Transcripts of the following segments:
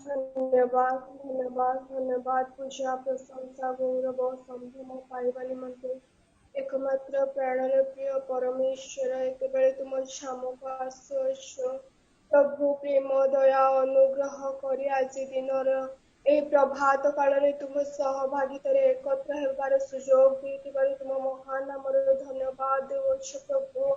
धन्यवाद धन्यवाद धन्यवाद पूजा प्रशंसा गौरव संभ्रम पाइबा निमंते एकमात्र प्राणर प्रिय परमेश्वर एतबेले तुम छामक आसुअछ प्रभु प्रेम दया अनुग्रह करी आज दिनर ए प्रभात काल रे तुम सहभागितार एकत्र हेबार सुजोग देथिबार तुम महान नामर धन्यवाद देउछ प्रभु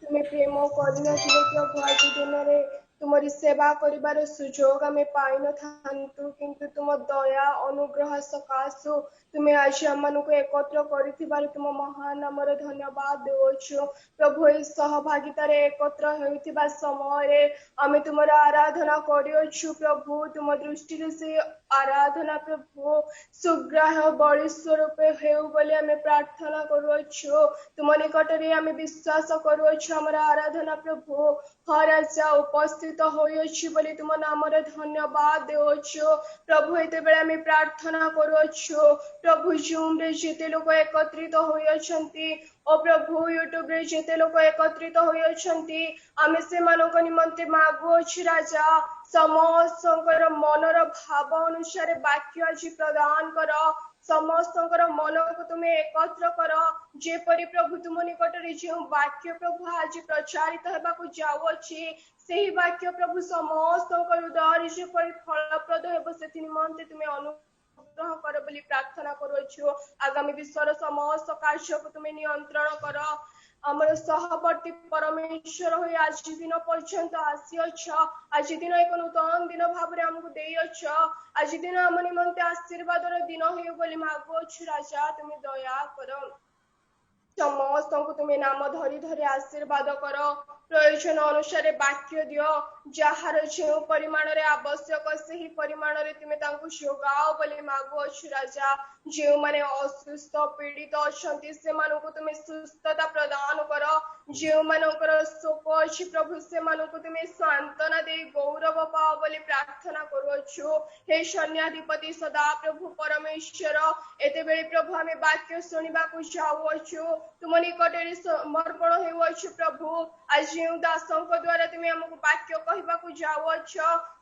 तुम्हें प्रेम करना प्रभु आज दिन में तुमरी सेवा करिबार सुजोग आमे पाई न थांतु किंतु तुम दया अनुग्रह सकाशु तुम्हें आज आमको एकत्र करिथिबार तुम महान नामर धन्यवाद देउछु प्रभु ए सहभागितार एकत्र होइथिबा समय रे आमे तुमर आराधना करियछु प्रभु तुम दृष्टि से आराधना प्रभु सुग्राह्य बलि स्वरूप हेउ बोली आमे प्रार्थना करुछु तुम निकट रे आमे विश्वास करुछु हमर आराधना प्रभु हर राजा उपस्थित होइछि बोली तुम नामर धन्यवाद देउछु प्रभु एते बेला आमे प्रार्थना करुछु प्रभु जूम रे जेते लोक एकत्रित होइछन्ति ओ प्रभु यूट्यूब रे जेते लोक एकत्रित होइछन्ति आमे से मानक निमंते मागुछि राजा समस्तଙ୍କର मनर भाव अनुसार वाक्य आज प्रदान कर समस्तଙ୍କର मनକୁ तुमे एकत्र कर जेपरि प्रभु तुम निकट रे जो वाक्य प्रभु आज प्रचारित हेबाकु जाउछि सेही वाक्य प्रभु समस्तଙ୍କ हृदय जेपरि फलप्रद हेबो सेति निमंते तुमे अनुग्रह कर बोली प्रार्थना करुछु आगामी विश्वर समस्त कार्य को तुमे नियंत्रण कर आमर सहवर्ती परमेश्वर हो आज दिन पर्यंत आसीअछ आज दिन एक नूतन दिन भाव आमको देइअछ आज दिन आम निमंते आशीर्वाद दिन हो बोली मागुछ राजा तुम्हें दया कर समस्त को तुम्हें नाम धरी धरी आशीर्वाद कर प्रयोजन अनुसार वाक्य दियो जार जो परिमाण रे आवश्यक से परिमाण रे तुम्हें तांको जोगाओ बोली मागुछ राजा जो माने असुस्थ पीड़ित अछंती से मानको तुम्हें सुस्थता प्रदान कर जो मानकर शोक अछि प्रभु से मानको तुम्हें सांत्वना दे गौरव पाओ बोली प्रार्थना करुछु हे सैन्याधिपति सदा प्रभु परमेश्वर एते बेले प्रभु हमें वाक्य सुनिबा को जाउछु तुम निकट रे समर्पण हेउछु प्रभु आज जो दासों द्वारा तुम्हें हमको वाक्य कहबा को जाउछ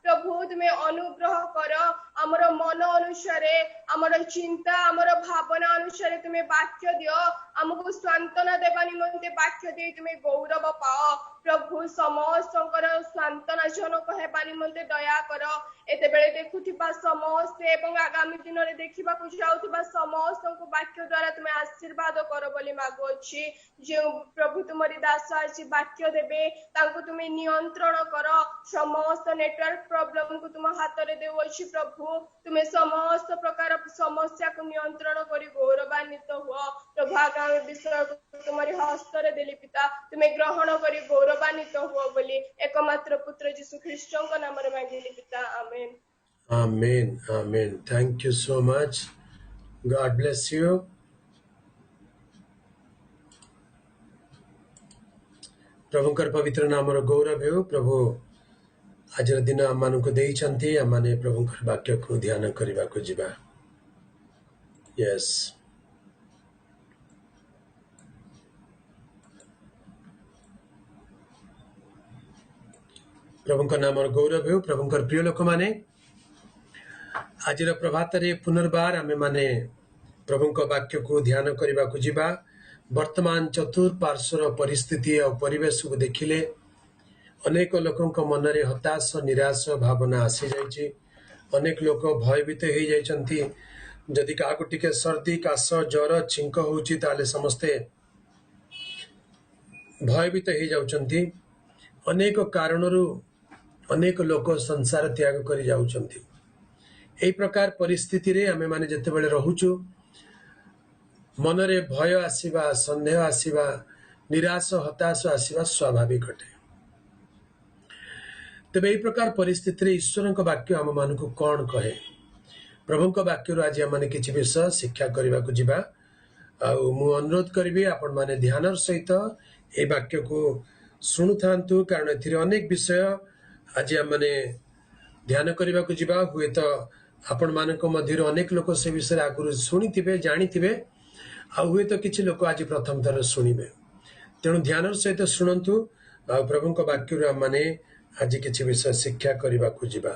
प्रभु तुम्हें अनुग्रह कर हमर मन अनुसार हमर चिंता हमर भावना अनुसार तुम्हें वाक्य दियो हमको सांत्वना देबा निमंते वाक्य दे तुम्हें गौरव पाओ प्रभु समस्तଙ୍କର सांत्वना जनक हेबा निमंते दया कर एते बेले देखुथिबा समस्त एवं आगामी दिन रे देखिबा को जाउथिबा समस्तଙ୍କୁ वाक्य द्वारा तुम्हें आशीर्वाद कर बोली मागुछि जे प्रभु तुम्हारी दास आज वाक्य देबे तांको तुम्हें नियंत्रण कर समस्त नेटवर्क प्रॉब्लम को तुम हाथ रे देउछि प्रभु तुम्हें समस्त प्रकार समस्या को नियंत्रण करी गौरवान्वित हुआ प्रभु आगामी विषय तुम्हारी हस्त रे देली पिता तुम्हें ग्रहण करी गौरवान्वित हुआ बोली एकमात्र पुत्र यीशु ख्रीष्टଙ୍କ नामରେ मांगिली पिता आमेन आमेन आमेन thank you so much God bless you प्रभुकर पवित्र नामर गौरव हो प्रभु आज दिन आम मानक देइछन्ति आम माने प्रभुकर वाक्य को ध्यान करबा को जिबा यस प्रभुकर नामर गौरव हो प्रभुकर प्रिय लोक माने आज प्रभात रे पुनर्बार आमे माने प्रभुकर वाक्य को ध्यान करबा को जिबा वर्तमान चतुर्पार्श्वर परिस्थिति और परिवेश को देखिले अनेक लोकों मन रे हताश निराश भावना आसी जाइछि अनेक लोक भयभीत हो जाइछन्ति जदि काको टिके सर्दी काश ज्वर छिंक होउछि ताले समस्ते भयभीत हो जाउछन्ति अनेक कारणरू अनेक लोक संसार त्याग करि जाउछन्ति एई प्रकार परिस्थिति रे आमे माने जते बेले रहूछु मनरे भय आसीबा संदेह आसीबा निराश हताश आसीबा स्वाभाविक अटे तबे एई प्रकार परिस्थिति रे ईश्वर को वाक्य आम मान को कौन कहे प्रभु को वाक्य आज आम किसी विषय शिक्षा करने को जीवा मु अनुरोध करी आपण माने ध्यान सहित ए वाक्य को शुणु था कारण अनेक विषय आज आम ध्यान करने को जीवा हुए तो आपण मान मध्य अनेक लोक से विषय आगुरी शुणी जानी हुए तो किसी लोक आज प्रथम थर शुणे तेणु ध्यान सहित शुणु प्रभु वाक्य मैंने आज किसी विषय शिक्षा करने को जीवा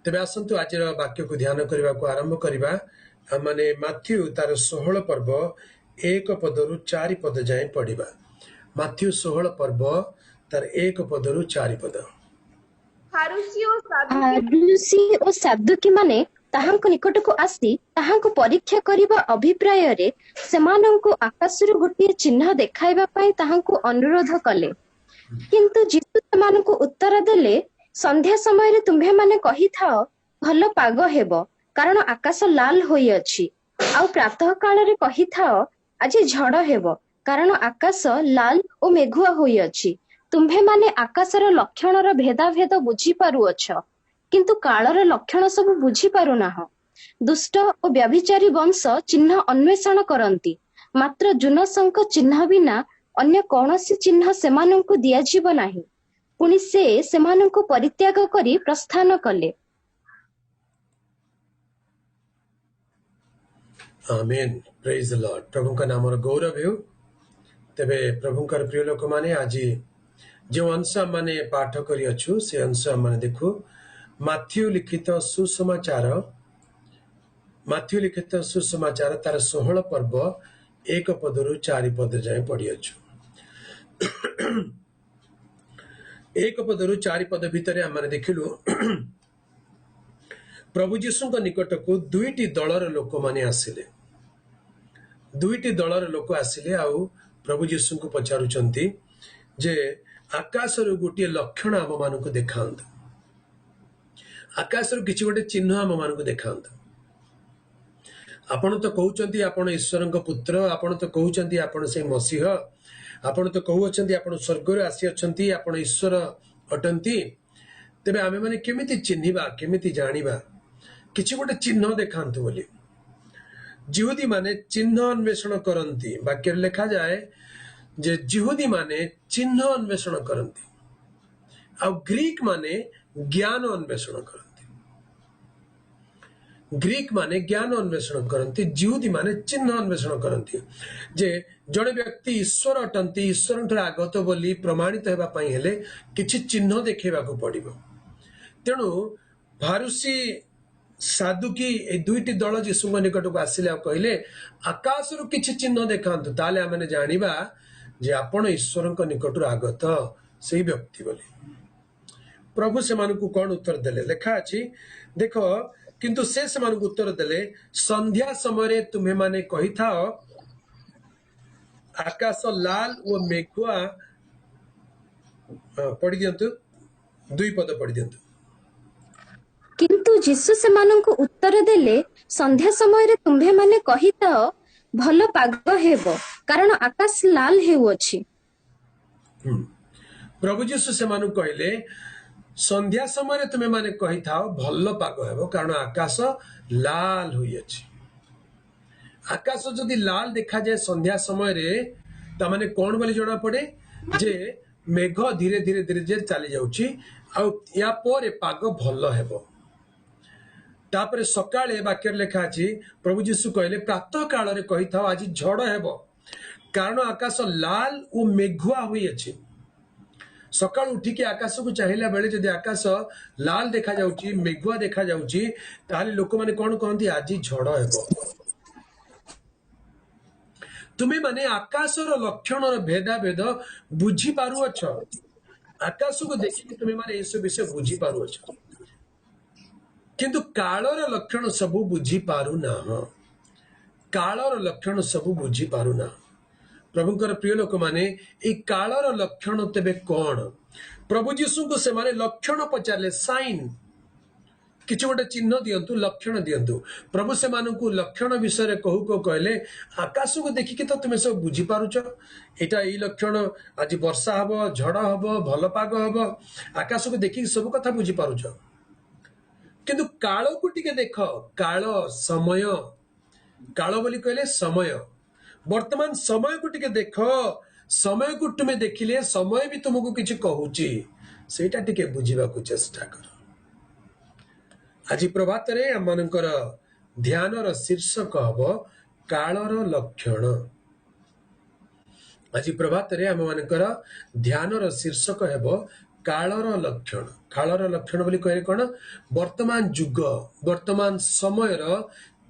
तेबे आसंतु आज वाक्य को ध्यान करने को आरंभ करवा माने माथ्यू तार 16 पर्व 1 पदरु 4 पद जाए पढ़ा। माथ्यू 16 पर्व तार 1 पदरु 4 पद। फारुसी और सादुकी फारुसी ओ सादुकी माने ताहांको निकटକୁ आसी ताहांको परीक्षा କରିବା ଅଭିପ୍ରାୟରେ ସେମାନଙ୍କୁ ଆକାଶରୁ ଗୋଟିଏ ଚିହ୍ନ ଦେଖାଇବା ପାଇଁ ତାହାଙ୍କୁ ଅନୁରୋଧ କଲେ। କିନ୍ତୁ ଯୀଶୁ ସେମାନଙ୍କୁ ଉତ୍ତର ଦେଲେ, ସନ୍ଧ୍ୟା ସମୟରେ ତୁମ୍ଭେମାନେ କହିଥାଅ ଭଲ ପାଗ ହେବ, କାରଣ ଆକାଶ ଲାଲ ହୋଇଅଛି। ଆଉ ପ୍ରାତଃ କାଳରେ କହିଥାଅ ଆଜି ଝଡ଼ ହେବ, କାରଣ ଆକାଶ ଲାଲ ଓ ମେଘୁଆ ହୋଇଅଛି। ତୁମ୍ଭେମାନେ ଆକାଶର ଲକ୍ଷଣର ଭେଦାଭେଦ ବୁଝିପାରୁଅଛ, କିନ୍ତୁ କାଳର ଲକ୍ଷଣ ସବୁ ବୁଝିପାରୁନାହ। ଦୁଷ୍ଟ ଓ ବ୍ୟଭିଚାରୀ ବଂଶ ଚିହ୍ନ ଅନ୍ୱେଷଣ କରନ୍ତି, ମାତ୍ର ଜୁନସଙ୍କ ଚିହ୍ନ ବିନା ଅନ୍ୟ କୌଣସି ଚିହ୍ନ ସେମାନଙ୍କୁ ଦିଆଯିବ ନାହିଁ। ପୁଣି ସେ ସେମାନଙ୍କୁ ପରିତ୍ୟାଗ କରି ପ୍ରସ୍ଥାନ କଲେ। आमेन। Praise the Lord. प्रभु का नाम गौरव हो। तेबे प्रभु का प्रिय लोक माने आज जो अंश माने पाठ करी अछु से अंश माने देखो माथ्यू लिखित सुसमाचार तार 16 पर्व 1 पदरु 4 पद जाए पढ़ी अछु। 1 पदरु 4 पद भितर आम देखिलु प्रभु जीशु निकट को दुईटी दलर लोक माने आसिले। दुईटी दलर लोक आसिले आउ प्रभु जीशु को पचारुचंती जे आकाशर गोटे लक्षण आम मान को देखांत, आकाशर किसी गोटे चिन्ह आम मान को देखांत। आपण तो कहउचंती आपण ईश्वर पुत्र, आपण तो कहउचंती आपण से मसीह, आपण तो कहउचंती आपण स्वर्ग रे आसी अछंती, आपण ईश्वर अटंती। तेबे आमे माने केमिति चिन्हिबा, केमिति जानिबा? किसी गोटे चिन्ह देखांतु बोली जिहुदी माने चिन्ह अन्वेषण करती। वाक्य लिखा जाए जे जिहुदी माने चिन्ह अन्वेषण करती आ ग्रीक माने ज्ञान अन्वेषण करती। ग्रीक माने ज्ञान अन्वेषण करती, जिहुदी माने चिन्ह अन्वेषण करती। जे जड़े व्यक्ति ईश्वर अटंती, ईश्वर आगत बोली प्रमाणित हेबा पई हेले किछि चिन्ह देखेबा को पड़िबो। तेणु फारुसी सादुकी ए दुईटी दल जीशु निकट को आसिले कहले आकाश रु किछि चिन्ह देखांतु, ताले आमे जानिबा जे आपण ईश्वर निकट आगत सही व्यक्ति बोली। प्रभु से मानकु कौन उत्तर देले? लेखा अछि देखो, किंतु से मानकु उत्तर देले संध्या समय तुम्हें माने कही था आकाश लाल और मेघुआ। पढ़ी दियंतु 2 पद पढ़ी दियंतु। କିନ୍ତୁ ଯୀଶୁ ସେମାନଙ୍କୁ ଉତ୍ତର ଦେଲେ, ସନ୍ଧ୍ୟା ସମୟରେ ତୁମ୍ଭେମାନେ କହିଥାଅ ଭଲ ପାଗ ହେବ, କାରଣ ଆକାଶ ଲାଲ ହେଉଅଛି। प्रभु जीशु से मानु कहले संध्या समय तुम्हें माने कही था भल पाग हेबो, कारण आकाश लाल हुई अछि। आकाश जदि लाल देखा जाए संध्या समय रे ता माने कोन बोली जणा पड़े जे मेघ धीरे धीरे धीरे धीरे चली जाउची आ या परे पाग भल हेबो। तापरे सकाळे वाक्य लेखा अछि प्रभु जीशु कहले प्रातः काल रे कही था आज झड़ हेबो, कारण आकाश लाल और मेघुआ हुई अछि। सकाळ उठिकी आकाश को चाहिला बेले जदि आकाश लाल देखा जाउची, मेघुआ देखा जाउची, ताले लोक माने कोन कहंती आज झड़ हेबो। तुम्हें माने आकाशर लक्षणर भेदाभेद बुझी पारुअछ। आकाश को देखिक तुम्हें माने एसो विषय बुझी पारुअछ, किंतु कालर लक्षण सबु बुझी पारु ना। कालर लक्षण सबु बुझी पारु ना। प्रभुकर प्रिय लोक माने ए कालर लक्षण तेबे कौन? प्रभु जीशु को से माने लक्षण पचारले, साइन किछि गोटे चिन्ह दियंतु, लक्षण दियंतु। प्रभु से मानकु लक्षण विषय कहू को कहले आकाश को देखिक तो तुम सब बुझी पारुछ, एटा ई लक्षण आज वर्षा हबो, झड़ हबो, भल पाग हबो, आकाश को देखिक सब कथा बुझी पारुछ। किंतु काल को टिके देख, काल समय, काल बोली कहले समय, वर्तमान समय को टिके देख, समय को तुम्हें देखिले समय भी तुमको किछि कहूची, सेटा टिके बुझीबा को चेष्टा कर। आज प्रभात रे हम मानकर ध्यानर शीर्षक हबो कालर लक्षण। आज प्रभात रे हम मानकर ध्यानर शीर्षक हेबो कालर लक्षण बोली कहले कौन वर्तमान जुग वर्तमान समय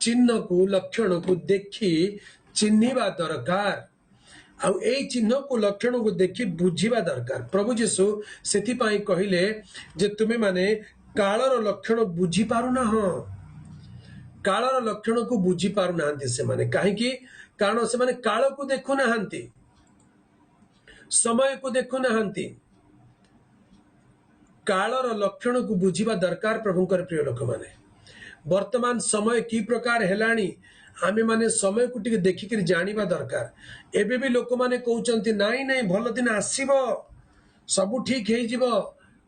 चिन्ह को लक्षण को देखी चिन्हिबा दरकार आउ ए चिन्ह को लक्षण को देखी बुझिबा दरकार। प्रभु जीशु सेति पाई कहिले जे तुमे माने कालर लक्षण बुझी पारु ना हो कालर लक्षण को बुझी पारु नाहंती से माने काहे कि कारण से माने काल को देखु नाहंती समय को देखु नाहंती कालर लक्षण को बुझिबा दरकार। प्रभुकर प्रिय लोक माने वर्तमान समय की प्रकार हेलानी आमे माने समय को टिके देखिक जानिबा दरकार। एबे भी लोक माने कहउचंती नाई नाई भल दिन आसीबो सबु ठीक हे जिवो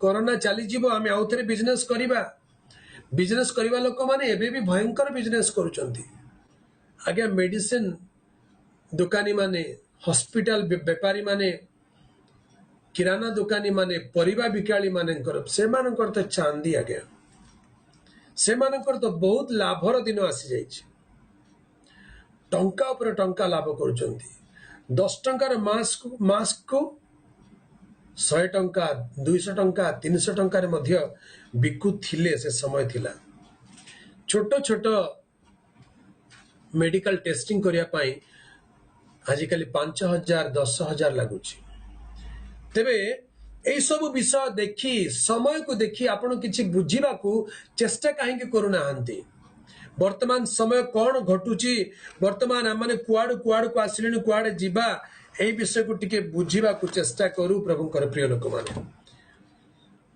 कोरोना चली जिवो आमे आउथरे बिजनेस करिबा लोक माने एबे भी भयंकर बिजनेस करूचंती। आगे मेडिसिन दुकानी माने हॉस्पिटल व्यापारी माने किराना दुकानी माने परिबा बिकाली माने से मानकर तो चांदी आगे से मानकर तो बहुत लाभर दिन आसी जाइछि टंका ऊपर टंका लाभ करुचंती 10 टंकार मास्क को 100 टंका 200 टंका 300 टंकार मध्य बिकु थिले से समय थिला छोट छोट मेडिकल टेस्टिंग करिया पाई आजिकली 5000 10,000 लगुच। तेबे यही सब विषय देखी समय को देखी आपण किछि बुझिबा को चेष्टा काहे करूना वर्तमान समय कौन घटुची वर्तमान आमने कुआड़ को आसिले कुआड़े जीवा यही विषय को टिके बुझिबा को चेष्टा करू। प्रभुकर प्रिय लोक माने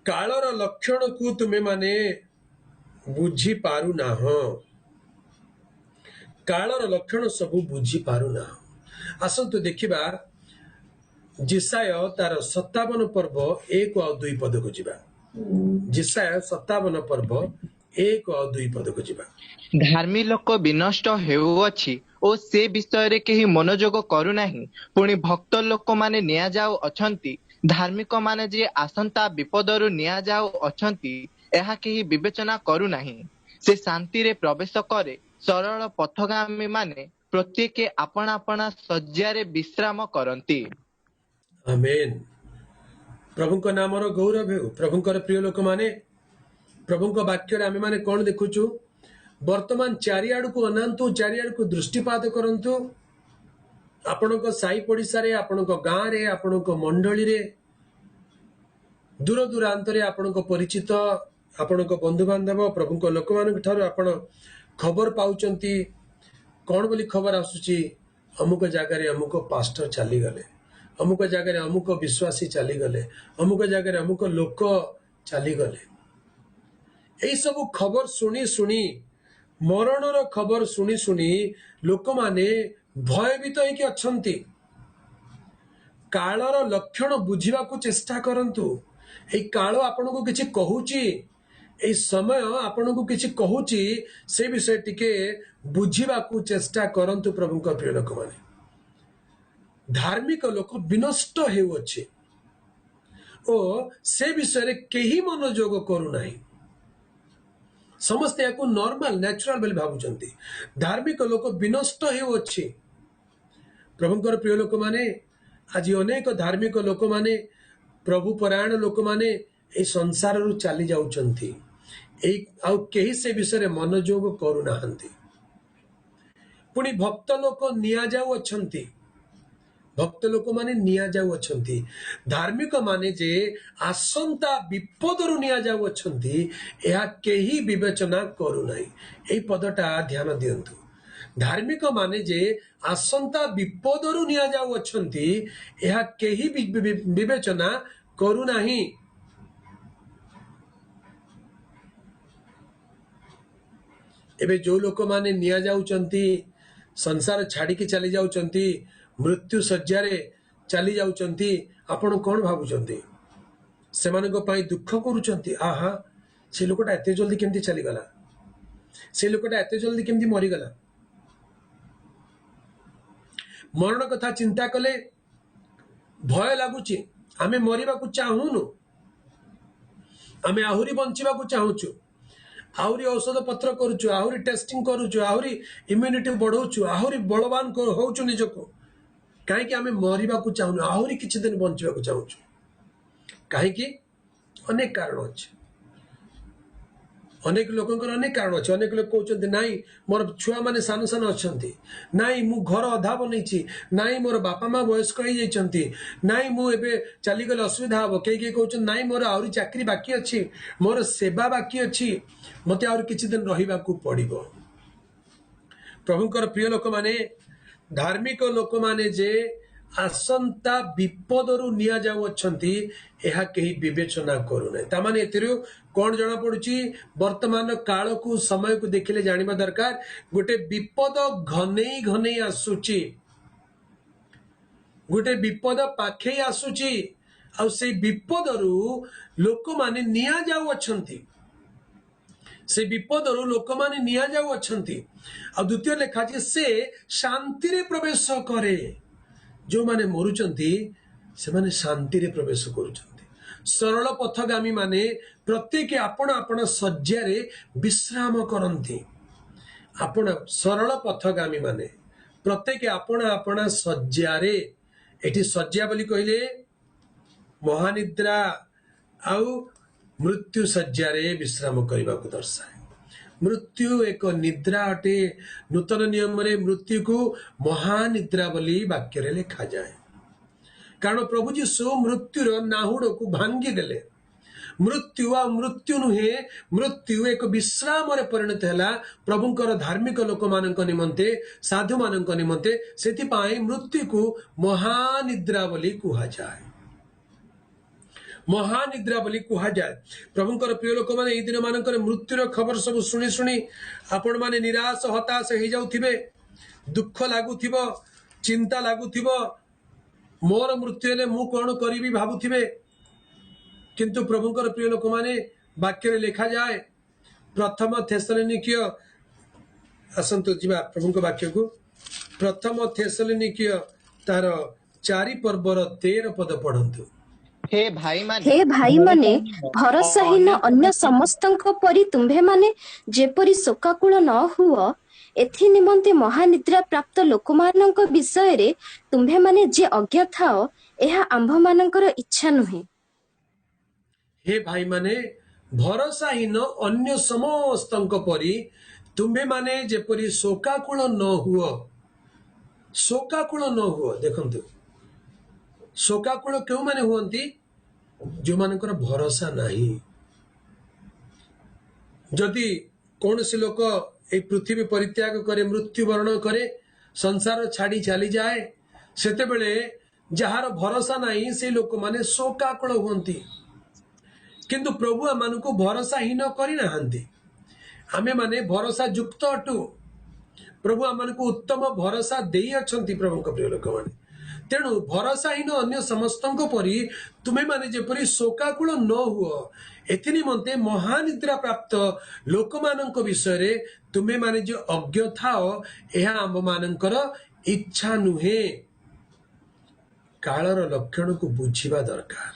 कालर लक्षण को तुमे माने बुझी पारु ना हो कालर लक्षण सब बुझी पारु ना हो। आसंतु देखिबा जिसाय तार 57 पर्व 1 और 2 पद को जीवा जिसाय 57 पर्व 1 और 2 पद को जीवा। धार्मी लोक विनष्ट हेउअछि ओ से विषय रे केही मनोयोग करू नाही पुणी भक्त लोक माने निया जाऊ अछंती धार्मिक माने जे आसंता विपदरु निया जाऊ अछंती एहा केही विवेचना करू नाही से शांति रे प्रवेश करे सरल पथगामी माने प्रत्येक आपना आपना सज्जारे विश्राम करंती। आमेन। प्रभुଙ୍କ नामर गौरव हेउ। प्रभुଙ୍କର प्रिय लोक माने प्रभुଙ୍କ वाक्य रे आमे माने कोन देखुछु वर्तमान चारियाड़ को अनांतु चारियाड़ को दृष्टिपात करंतु आपणको साई पड़िसा रे आपणको गां रे आपणको मंडली रे दूर दूरांत रे आपणको परिचित आपणको बंधु बांधव प्रभुଙ୍କ लोक मानक ठारो आपण खबर पाउचंती कोन बोली खबर आसुची अमुक जागा रे अमुक पास्टर चली गले अमुक जगह रे अमुक विश्वासी चली गले अमुक जगह रे अमुक लोक चली गले यही सब खबर सुनी सुनी मरणर खबर सुनी सुनी लोक माने भयभीत होइके अछंती। कालर लक्षण बुझिबा को चेष्टा करंतु एई काल आपनको किछि कहूची एई समय आपनको किछि कहूची से विषय टिके बुझिबा को चेष्टा करंतु। प्रभुଙ୍କ प्रिय लोक माने धार्मिक लोक विनष्ट हेउअछि ओ से विषय रे केही मनोयोग करू नाही समस्त याकू नॉर्मल नेचुरल बोली भाबुचंती धार्मिक लोक विनष्ट हेउअछि। प्रभुଙ୍କର प्रिय लोक माने आज अनेक धार्मिक लोक माने प्रभु परायण लोक माने ए संसार रु चली जाउचंती ए आउ केही से विषय रे मनोयोग करू नाहंती पुनी भक्त लोक निया जाउ अछंती भक्त लोक माने निया जाउ अछंती धार्मिक माने जे आसंता विपदरु निया जाउ अछंती एहा केही विवेचना करू नाही एई पदटा ध्यान दियंतु धार्मिक माने जे आसंता विपदरु निया जाउ अछंती एहा केही विवेचना करू नाही। एबे जो लोक माने निया जाउचंती संसार छाड़ी के चली जाउचंती मृत्यु सज्जारे चली जाउचंती आपण कोन भाबुचंती सेमानको पाई दुख करूचंती आहा से लोकटा एते जल्दी केमती चली गला से लोकटा एते जल्दी केमती मरी गला मरण कथा चिंता कले भय लागुची आमे मरिबा को चाहूनु आमे आहुरी बंचिबा को चाहूचु आहुरी औषध पत्र करूचु आहुरी टेस्टिंग करूचु आहुरी इम्यूनिटी बढ़ाउचु आहुरी बलवान होउचु निजको कहीं आमे मरिबा को चाहूनु आहुरी किछि दिन बंचिबा को चाहूचु कहीं अनेक कारण अच्छे, अनेक लोकंकर अनेक कारण अच्छे। अनेक लोक कहते नाई मोर छुआ मैंने सान सान अच्छा, नाई मु घर अधा बनई, नाई मोर बापा माँ वयस्क हो जाती, नाई मुझे चलीगले असुविधा हम, कई कहते नाई मोर आहरी चाकरी बाकी अच्छी, मोर सेवा बाकी अच्छी, मत आ किछि दिन रहिबा को पड़िबो। प्रभुंकर प्रिय लोक माने, धार्मिक लोक माने जे आसंता विपदरू निया जाऊ अछंती, एहा कहीं विवेचना करू नै। तामाने एतिरु कौन जना पड़ुची, वर्तमान काल को समय को देखिले जानिबा दरकार। गोटे विपद घनेई घनेई आसुची, गोटे विपद पाखे आसुची, आ से विपदरू लोक माने निया जाऊ अछंती, से विपदरू लोक माने निया जाऊ अछंती। आ द्वितीय लेखा जे से शांति रे प्रवेश करे, जो माने मरुचंती से माने शांति रे प्रवेश करुचंती। सरल पथगामी माने प्रत्येक आपण आपण सज्जारे विश्राम करंती। आपण सरल पथगामी माने प्रत्येक आपण आपण सज्जारे, एठी सज्जा बोली कहले महानिद्रा आउ मृत्यु सज्जारे विश्राम करने को दर्शाए। मृत्यु एक निद्रा अटे। नूतन नियम रे मृत्यु को महानिद्रा बोली वाक्य रे लिखा जाए, कारण प्रभु जीशु मृत्युर नाहुड़ को भांगी देले। मृत्यु आ मृत्यु नुहे, मृत्यु एक विश्राम रे परिणत हैला प्रभुंकर धार्मिक लोक मानक निमंते, साधु मानक निमंते। सेति पाए मृत्यु को महानिद्रा बोली कुहा जाए, महानिद्रा बोली कुहा जाए। प्रभुंकर प्रिय लोक माने एई दिन मानकर मृत्युर खबर सब सुनी सुनी आपण माने निराश हताश हो जाउथिबे, दुख लागुथिबो, चिंता लागुथिबो, मोर मृत्यु हेले मु कोन करिवि भाबुथिबे। किंतु प्रभुंकर प्रिय लोक माने वाक्य रे लिखा जाए, प्रथम थेसलोनिकीय, असंतो जिबा प्रभुंकर वाक्य को, प्रथम थेसलोनिकीय तार 4 पर्वर 13 पद पढ़ंतु। हे भाई माने भरसाहीन अन्य समस्तଙ୍କ परि तुम्भे माने जेपरि शोकाकुल न हुओ, एथि निमंते महानिद्रा प्राप्त लोकमानଙ୍କ विषୟରେ तुम्भे माने जे अज्ञ थाओ, एहा आंभ मानଙ୍କର इच्छा नुहे। हे भाई माने भरसाहीन अन्य समस्तଙ୍କ परि तुम्भे माने जेपरि शोकाकुल न हुओ, शोकाकुल न हुओ। देखंतु शोकाकुल क्यों माने हुअंती, जो मानकर भरोसा नहीं। जदि कौन से लोक ए पृथ्वी परित्याग करे, मृत्युवरण करे, संसार छाड़ी चली जाए, सेते बेले जहार भरोसा नहीं से लोक माने शोकाकुल हुअंती। किंतु प्रभु आम को भरोसाहीन करना, आमे माने भरोसा युक्त अटू। प्रभु आम को उत्तम भरोसा दे अच्छी। प्रभु प्रिय लोक माने तेणु भरोसाहीन अन्य समस्त परि तुम्हें माने जेपरि शोकाकुल न हुओ, एथि निमंते महानिद्रा प्राप्त लोक मानक विषय रे तुम्हें माने जो अज्ञ थाओ, यह आम मानकर इच्छा नुहे। कालर लक्षण को बुझिबा दरकार,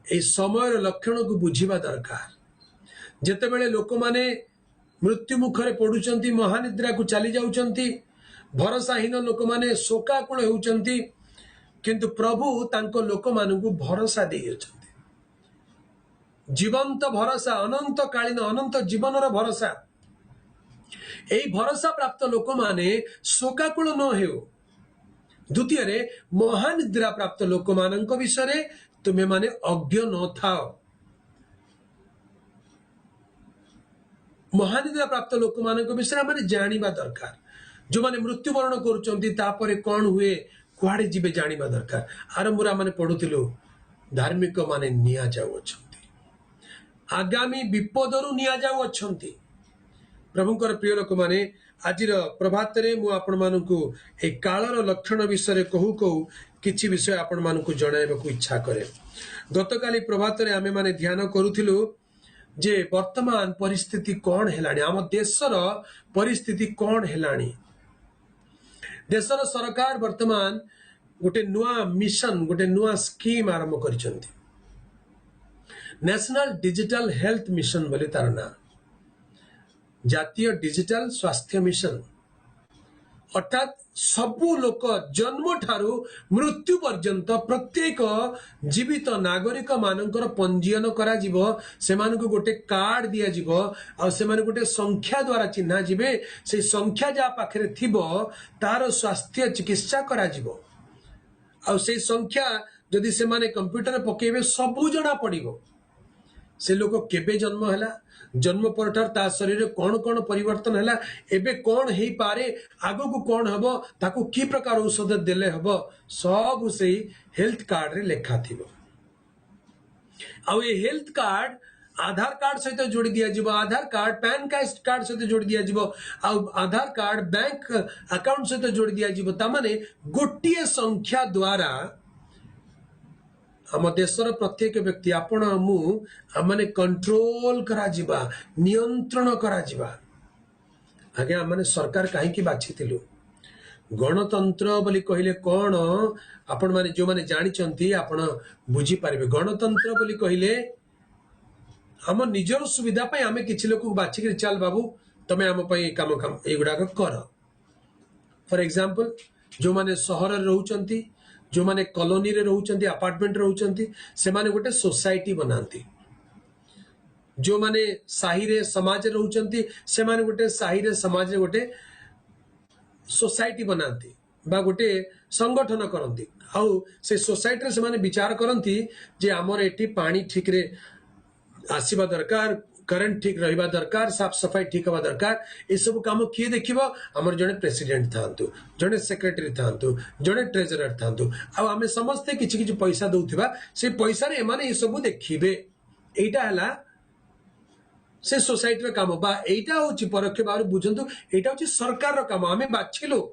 ए समय लक्षण को बुझिबा दरकार। जेतेबेले लोक माने मृत्यु मुखरे पड़ुचंती, महानिद्रा को चली जाउचंती, भरोसाहीन लोक माने शोकाकुल होउचंती, किंतु प्रभु तांको लोक मानकु भरोसा देई अछंती। जीवंत भरोसा, अनंत कालीन अनंत जीवनर भरोसा। एई भरोसा प्राप्त लोक माने शोकाकुल न हेउ। द्वितीय रे महानिद्रा प्राप्त लोक मानक विषय रे तुमे माने अज्ञ न थाओ। महानिद्रा प्राप्त लोक मानक विषय माने जानिबा दरकार। जो माने मृत्युवरण करुचंती तापरे कौन हुए, कुआडे जीवे जानिबा दरकार। आरंभ माने पढुथिलु, धार्मिक माने निया जाऊ अछंती, आगामी विपदरू निया जाऊ अछंती। प्रभुंकर प्रिय लोक माने आजिर प्रभात रे मु आपण मानकु ए कालर लक्षण विषय रे कहू कहू किछि विषय आपण मानकु जणाइबाकू इच्छा करे। गतकाली प्रभात रे आमे माने ध्यान करूथिलु जे वर्तमान परिस्थिति कौन हेलानी, आम देशर परिस्थिति कौन हेलानी। देशर सरकार वर्तमान गोटे नुआ मिशन, गोटे नुआ स्कीम आरंभ करिसंती, नेशनल डिजिटल हेल्थ मिशन बोली तार ना, जातीय डिजिटल स्वास्थ्य मिशन। अर्थात सबु लोक जन्म ठारू मृत्यु पर्यंत प्रत्येक जीवित नागरिक मानकर पंजीयन करा जिवो से मानको गोटे कार्ड दिया जिवो आ से माने गोटे संख्या द्वारा चिन्हा जिवे से संख्या जा पाखरे थिबो तार स्वास्थ्य चिकित्सा करा जिवो आ से संख्या जदि से माने कंप्यूटर पकेबे सबु जणा पड़िबो से लोक केबे जन्म हैला जन्म परठार ता शरीर कौन कौन परिवर्तन हैला एबे कौन हेई पारे आगो को कौन हबो ताकू की प्रकार औषध देले हबो सब से हेल्थ कार्ड रे लेखा थिबो आ ये हेल्थ कार्ड आधार कार्ड सहित जोड़ी दिया जिवो आधार कार्ड पैन कार्ड सहित जोड़ी दिया जिवो आ आधार कार्ड बैंक अकाउंट सहित जोड़ी दिया जिवो ता माने गोटिए संख्या द्वारा आम देशर प्रत्येक व्यक्ति आपण मु आमने कंट्रोल करा जिबा नियंत्रण करा जिबा आगे आमने सरकार काहे की बाछिथिलु गणतंत्र बोली कहले कोन आपण माने जो माने जानि चंती आपण बुझी पारिबे गणतंत्र बोली कहले हम निजर सुविधा पय आमे किछि लोक बाछि के चल बाबू तमे आम पय काम काम एगुडा कर फॉर एग्जांपल जो माने शहर रे रहउचंती जो माने कॉलोनी रे रहउचंती अपार्टमेंट रे रहउचंती से माने गोटे सोसाइटी बनांती जो माने साही रे समाज रे रहउचंती से माने गोटे साही रे समाज रे गोटे सोसाइटी बनांती बा गोटे संगठन करंती आउ से सोसाइटी रे से माने विचार करंती जे हमर एठी पानी ठीक रे आसीबा दरकार करंट ठीक रहिबा दरकार साफ सफाई ठीक हवा दरकार ए सब काम किए देखिबो हमर जने प्रेसिडेंट थांतु जने सेक्रेटरी थांतु जने ट्रेजरर थांतु आ हमें समस्त किछि किछि पैसा दउथिबा से पैसा रे माने ए सब देखिबे एटा हला से सोसाइटी रे काम बा एटा होची परोक्ष भाव बुझंतु एटा होची सरकार रो काम हमें बाछिलो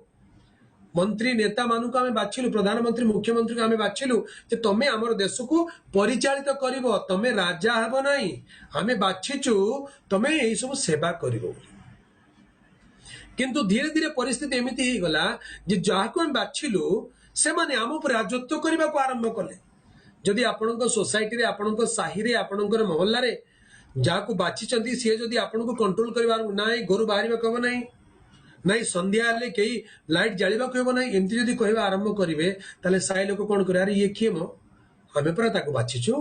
मंत्री नेता मानु को आमे बाछिलु प्रधानमंत्री मुख्यमंत्री को आमे बाछिलु जे तमे हमर देश को परिचालित करिवो तमे राजा हबो नाही आमे बाछिचु तमे एई सब सेवा करिवो किंतु धीरे धीरे परिस्थिति एमिति ही गला जे जहा को हम बाछिलु से माने हम ऊपर राजत्व करबा को आरंभ कले जदि आपनक सोसाइटी रे आपनक साही रे आपनकर मोहल्ला रे जहा को बाछि चंदी से जदि आपनको कंट्रोल करबा नाही घर बाहरिबा कहबो नाही नहीं संध्या हेले कई लाइट जालिबा कहबो नहीं एमती जदि कहबा आरंभ करिवे ताले साई लोक कोन करे अरे ये किए मो हमें परा ताको बाछिछु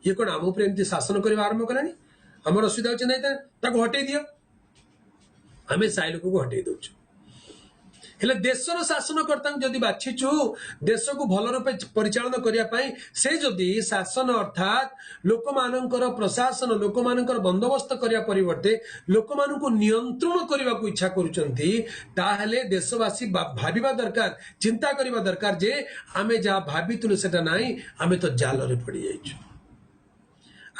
ये कोन हम ऊपर एमती शासन करबा आरंभ कलानी हमर असुविधा होछ नहीं ताको हटै दियो हमें साई लोक को हटै दउछु हेले देशर शासनकर्ता जदि बाछिछु देश को भल रूपे परिचालन करिया पई से जदि शासन अर्थात लोक मानकर प्रशासन लोक मानकर बंदोबस्त करिया परिवर्ते लोक मानकु नियंत्रण करिवा को इच्छा करूचंती ताहले देशवासी भाबिबा दरकार चिंता करिवा दरकार जे आमे जा भाबितुनु सेटा नाही आमे तो जाल रे पड़ी जाइछु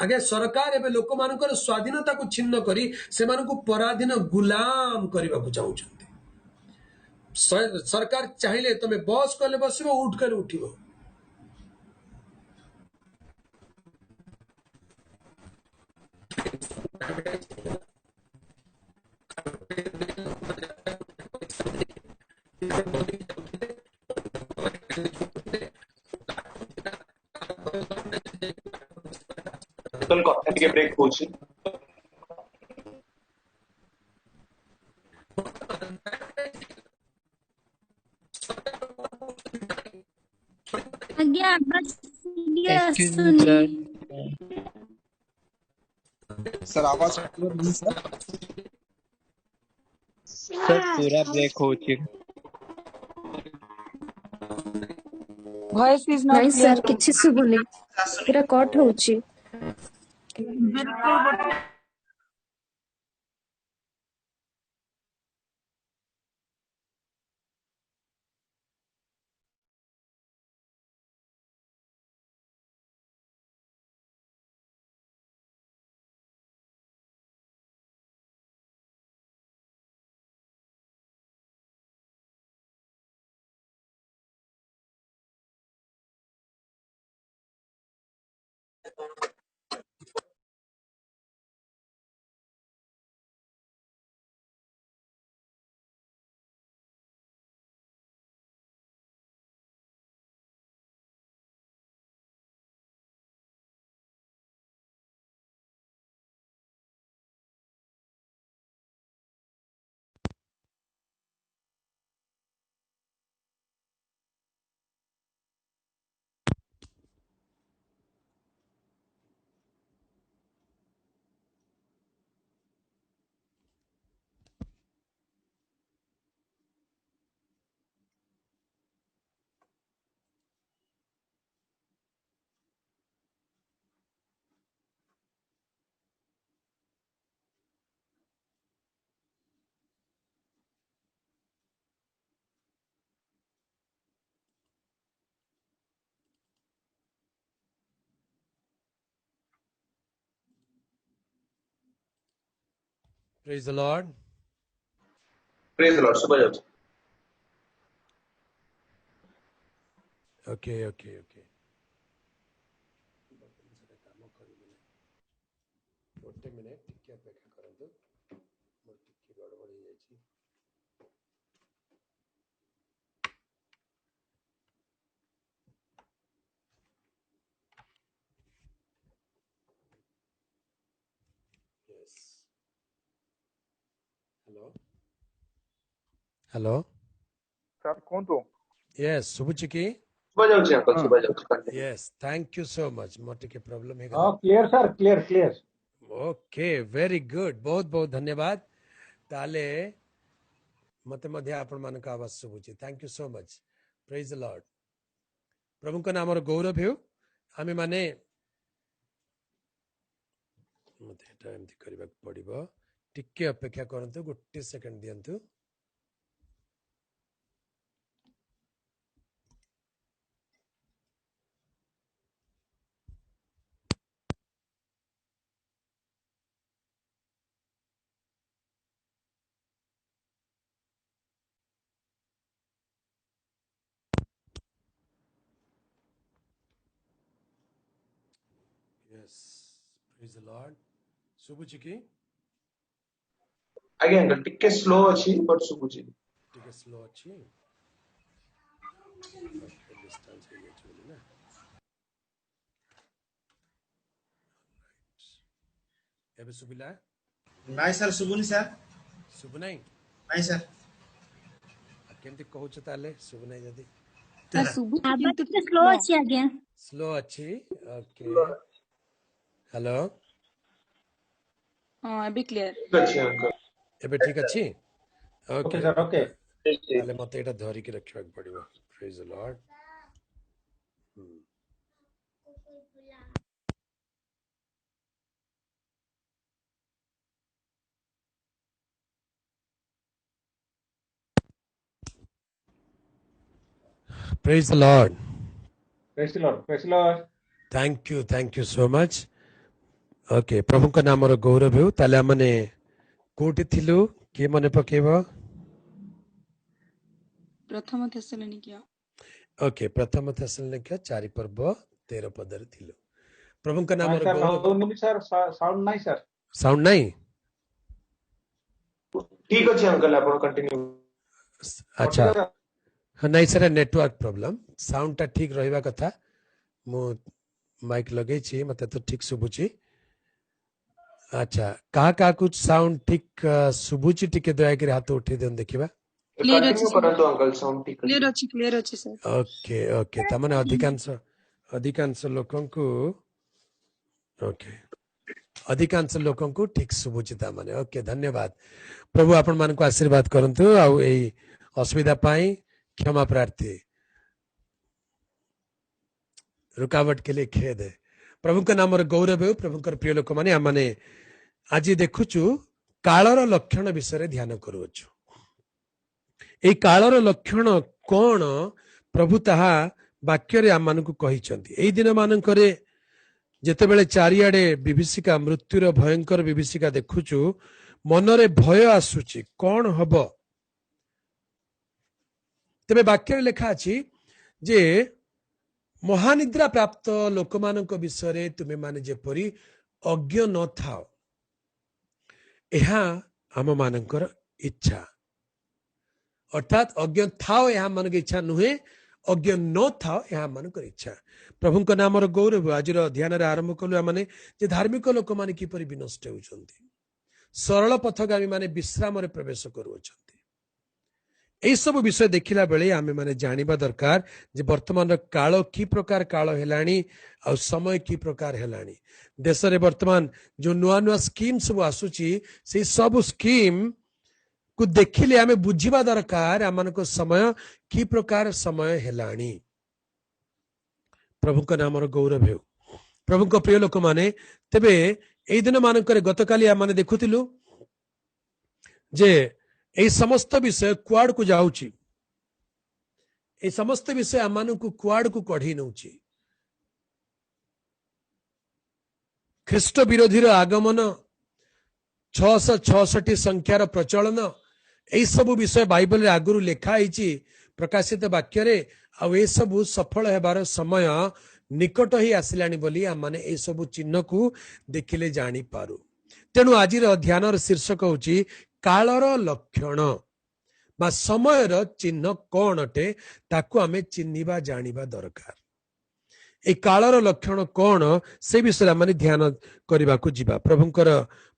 आगे सरकार एबे लोक मानकर स्वाधीनता को छिन्न करी से मानकु पराधीन गुलाम करिवा को चाहुचंती सरकार चाहिए तुम बस कले बस उठ कर उठिबो କଥା ଟିକେ ବ୍ରେକ୍ ହଉଛି आज्ञा आवाज Excuse me, sir. सर आवाज क्लियर नहीं सर सर पूरा ब्रेक होची वॉइस इज नॉट नहीं सर किछि सुबुनी पूरा कट होउची बिल्कुल Praise the Lord. Praise the Lord. सुबह जाओ. Okay. ଗୋଟେ ମିନିଟ୍ ଟିକେ ଅପେକ୍ଷା କରନ୍ତୁ ମୋର ଟିକେ ଗଡ଼ବଡ଼ ହେଇଯାଇଛି yes hello सर କୁହନ୍ତୁ yes ଶୁଭୁଛି କି सुबह जाओ अंकल. सुबह जाओ. yes thank you so much ମୋର ଟିକେ ପ୍ରୋବ୍ଲେମ ହଁ ହେଇଗଲା clear sir clear okay very good बहुत बहुत धन्यवाद ताले मते मध्य आपण मान का आवाज सुबुची thank you so much praise the Lord प्रभु को नाम गौरव हेउ आमे माने मते एटा एमति करबा पड़िबो टिके अपेक्षा करंतु गोटे सेकंड दियंतु यस प्रेज द लॉर्ड सुबुची की आगे अंकल टिके स्लो अछि बट सुबुची. टिके स्लो अछि ओके डिस्टेंस हो जाय बोली ना एबे सुबिला नाई सर शुभुनी सर सुबु नाही नाई सर केमति कहउछ ताले सुबु नाही जदी आवाज ଟିକେ ସ୍ଲୋ ଅଛି ଆଜ୍ଞା स्लो अच्छी ओके हेलो ହଁ ଏବେ କ୍ଲିୟର ठीक अछि अंकल. एबे ठीक अच्छी ओके ओके सर ओके ताले मते एटा धरि के रखिबा पड़िबो praise the Lord praise the Lord praise Lord thank you so much okay प्रभु का नाम रो गौरव हेउ ताले हमने कोठी थिलु के मने पकेबो ପ୍ରଥମ ଥେସଲୋନିକିଆ ओके प्रथम थेसलोनिके 4 पर्व 13 पदर थिलु प्रभु का नाम रो सर गौरव नौनी सर साउंड नहीं सर साउंड नहीं ठीक अछि अंकल आपण कंटिन्यू. अच्छा नहीं सर नेटवर्क प्रॉब्लम साउंड टा ठीक रहिबा कथा मु माइक लगे छी मते तो ठीक सुबुची अच्छा का कुछ साउंड ठीक सुबुची टिके दया के हाथ उठे देन देखिबा क्लियर कंटिन्यू अछि करंतु अंकल साउंड ठीक अछि. क्लियर अछि सर ओके ओके त माने अधिकांश लोकन को ओके अधिकांश लोकन को ठीक सुबुची ता माने ओके धन्यवाद प्रभु आपण मान को आशीर्वाद करंतु आ एई असुविधा पाई क्षमा प्रार्थी रुकावट के लिए खेद है प्रभु का नाम गौरव है प्रभु प्रिय लोक माने आमने आज देखुचु कालर लक्षण विषय ध्यान करूछु ए कालर लक्षण कोन प्रभु ताहा वाक्य रे आम मानकु कहिसंती एई दिन मानकरे जेतेबेले चारियाडे विभीषिका मृत्युर भयंकर विभीषिका देखुचु मनरे भय आसुची कोन हबो तबे वाक्य रे लेखा अछि जे महानिद्रा प्राप्त लोक मानक विषय तुमे माने जेपरी अज्ञ न थाओ एहा आम मानकर इच्छा अर्थात अज्ञ थाओ यह मानक इच्छा नुहे अज्ञ न थाओ यह मानकर इच्छा प्रभु नाम गौरव आज ध्यान आरंभ कलु आमने जे धार्मिक लोक माने किपरि विनष्ट होउछन्ति सरल पथगामी माने विश्राम रे प्रवेश करूछन्ति एई सब विषय देखिला बेले आमे माने जानिबा दरकार जे वर्तमान काल की प्रकार काल हेलानी आ समय की प्रकार हेलानी देश रे वर्तमान जो नुआ नुआ स्कीम सब आसुची से सब स्कीम को देखिले आमे बुझिबा दरकार आमनको समय की प्रकार समय हेलानी प्रभु का नाम गौरव हेउ प्रभु को प्रिय लोक माने तेबे एई दिन मानकर गतकाली आमे देखुतिलु जे ए समस्त विषय कुआड़ को जाउची ए समस्त विषय आमानु को कुआड़ को कढी नउची ख्रीष्ट विरोधी आगमन 666 संख्यार प्रचलन यही सब विषय बाइबल आगु लिखाई प्रकाशित वाक्य रे आ सब सफल हेबार समय निकट ही आसला बोली आम माने ए सब चिन्ह को देखिले जानी पारू। तेणु आज ध्यान शीर्षक होची कालर लक्षण बा समयर चिन्ह कौन अटे ताकू आमे चिन्हिबा जानिबा दरकार। ए कालर लक्षण कौन से विषय माने ध्यान करबा को जिबा। प्रभुंकर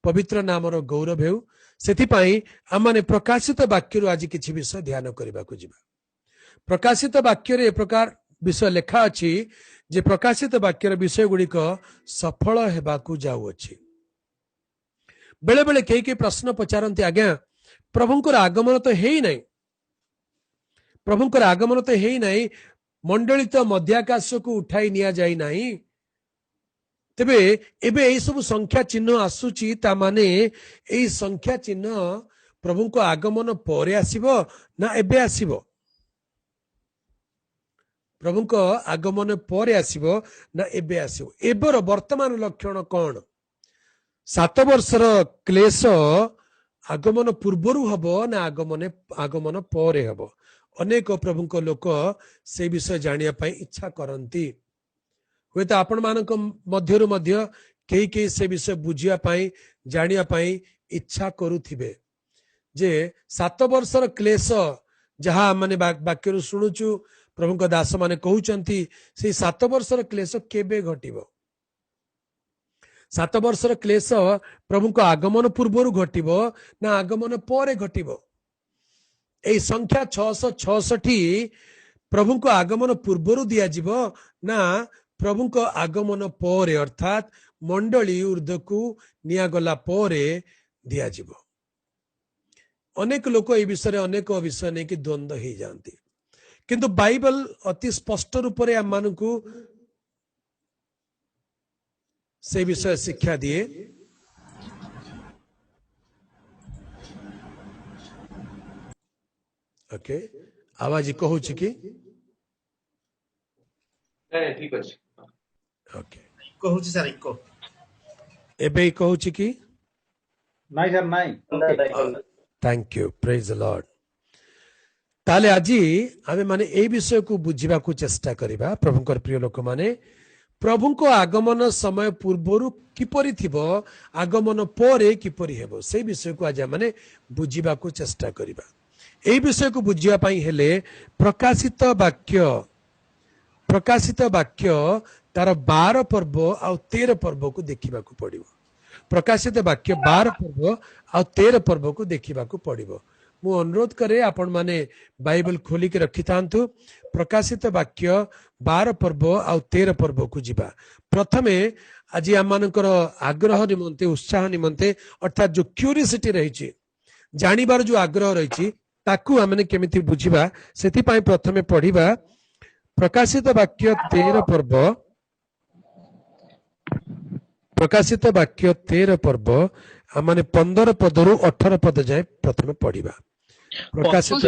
पवित्र नामर गौरव हेउ सेथिपाई आम प्रकाशित वाक्य आज किछि विषय ध्यान करबा को जिबा। प्रकाशित वाक्य रे प्रकार विषय लेखा अछि जे प्रकाशित वाक्यर विषय गुड़िक सफल हेबाकू जाऊ अछि। बेले बेले कई प्रश्न पचारती आज्ञा प्रभुंकर आगमन तो है ही नहीं, प्रभुंकर आगमन तो है ही नहीं, मंडली तो मध्याकाश को उठाई निया जाई नहीं, तेबे एबे एई सब संख्या चिन्ह आसुची ता माने एई संख्या चिन्ह प्रभुंको आगमन परे आसीबो ना एबे आसीबो? प्रभुंको आगमन परे आसीबो ना एबे आसीबो? एबर वर्तमान लक्षण कौन? 7 वर्षर क्लेश आगमन पूर्वरु हबो ना आगमन परे हबो? अनेक प्रभुंको लोक से विषय जानिया पाई इच्छा करंती। हुए तो आपण मानक मध्यरु मध्य कई से विषय बुझिया पाई जानिया पाई इच्छा करुथिबे जे 7 वर्षर क्लेश जहा माने वाक्यरु सुनुचु प्रभुंको दास माने कहउचंती से 7 वर्षर क्लेश केबे घटिबो? 7 वर्षर क्लेश प्रभुंको आगमन पूर्वरु घटिबो ना आगमन परे घटिबो? ए संख्या 666 प्रभुंको आगमन पूर्वरु दिया जिवो ना प्रभुंको आगमन परे अर्थात मंडली ऊर्ध्वकु निया गला परे दिया जिवो? अनेक लोक ए विषय अनेक विषय नहीं कि द्वंद्व ही जानती, किंतु बाइबल अति स्पष्ट रूप से आम मानकु से विषय शिक्षा दिए। ओके आवाज कहूँ कि ठीक अछि। ओके कहूँ सर इको एबे कहूँ कि ନାଇଁ ସାର୍ ନାଇଁ। Thank you praise the Lord. ताले आजी आमे माने ए विषय को बुझिबा को चेष्टा करिबा। प्रभुंकर प्रिय लोक माने प्रभुंको आगमन समय पूर्वरु किपरि थिबो आगमन परे किपरि हेबो से विषय को आज माने बुझिबा को चेष्टा करिबा। ए विषय को बुझिया पाई हेले प्रकाशित वाक्य तार 12 पर्व आ 13 पर्व को देखिबा को पड़िबो। प्रकाशित वाक्य 12 पर्व आ 13 पर्व को देखिबा को पड़िबो। मु अनुरोध करे आपण माने बाइबल खोली के रखि थांतु। प्रकाशित वाक्य 12 पर्व आ 13 पर्व को जिबा। प्रथमे आज आम मानकर आग्रह निमंते उत्साह निमंते अर्थात जो क्यूरियोसिटी रही जानिबार जो आग्रह रही ताकू आमने केमिति बुझिबा सेति पई प्रथमे पढिबा प्रकाशित वाक्य 13 पर्व। प्रकाशित वाक्य 13 पर्व आमने 15 पदरु 18 पद जाए प्रथमे पढिबा। प्रकाशित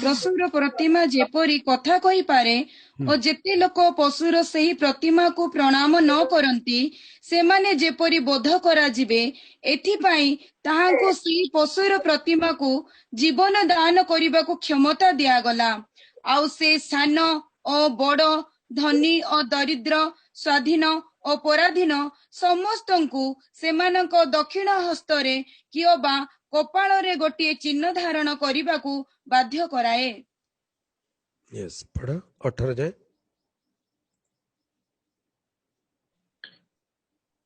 पशुर प्रतिमा जेपरी कथा कहि पारे और जेते लोक पशुर सही प्रतिमा को प्रणाम न करंती सेमाने जेपरी बोध करा जिवे एथिपाई ताहांको सही पशुर प्रतिमा को जीवन दान करिबा को क्षमता दिया गला। आउ से सान और बड़ धनी और दरिद्र स्वाधीन और पराधीन समस्तंकु सेमानक दक्षिण हस्तरे कियोबा कपाଳରେ गोटे चिन्ह धारण କରିବାକୁ बाध्य कराए। यस पढ़ 18 जाए।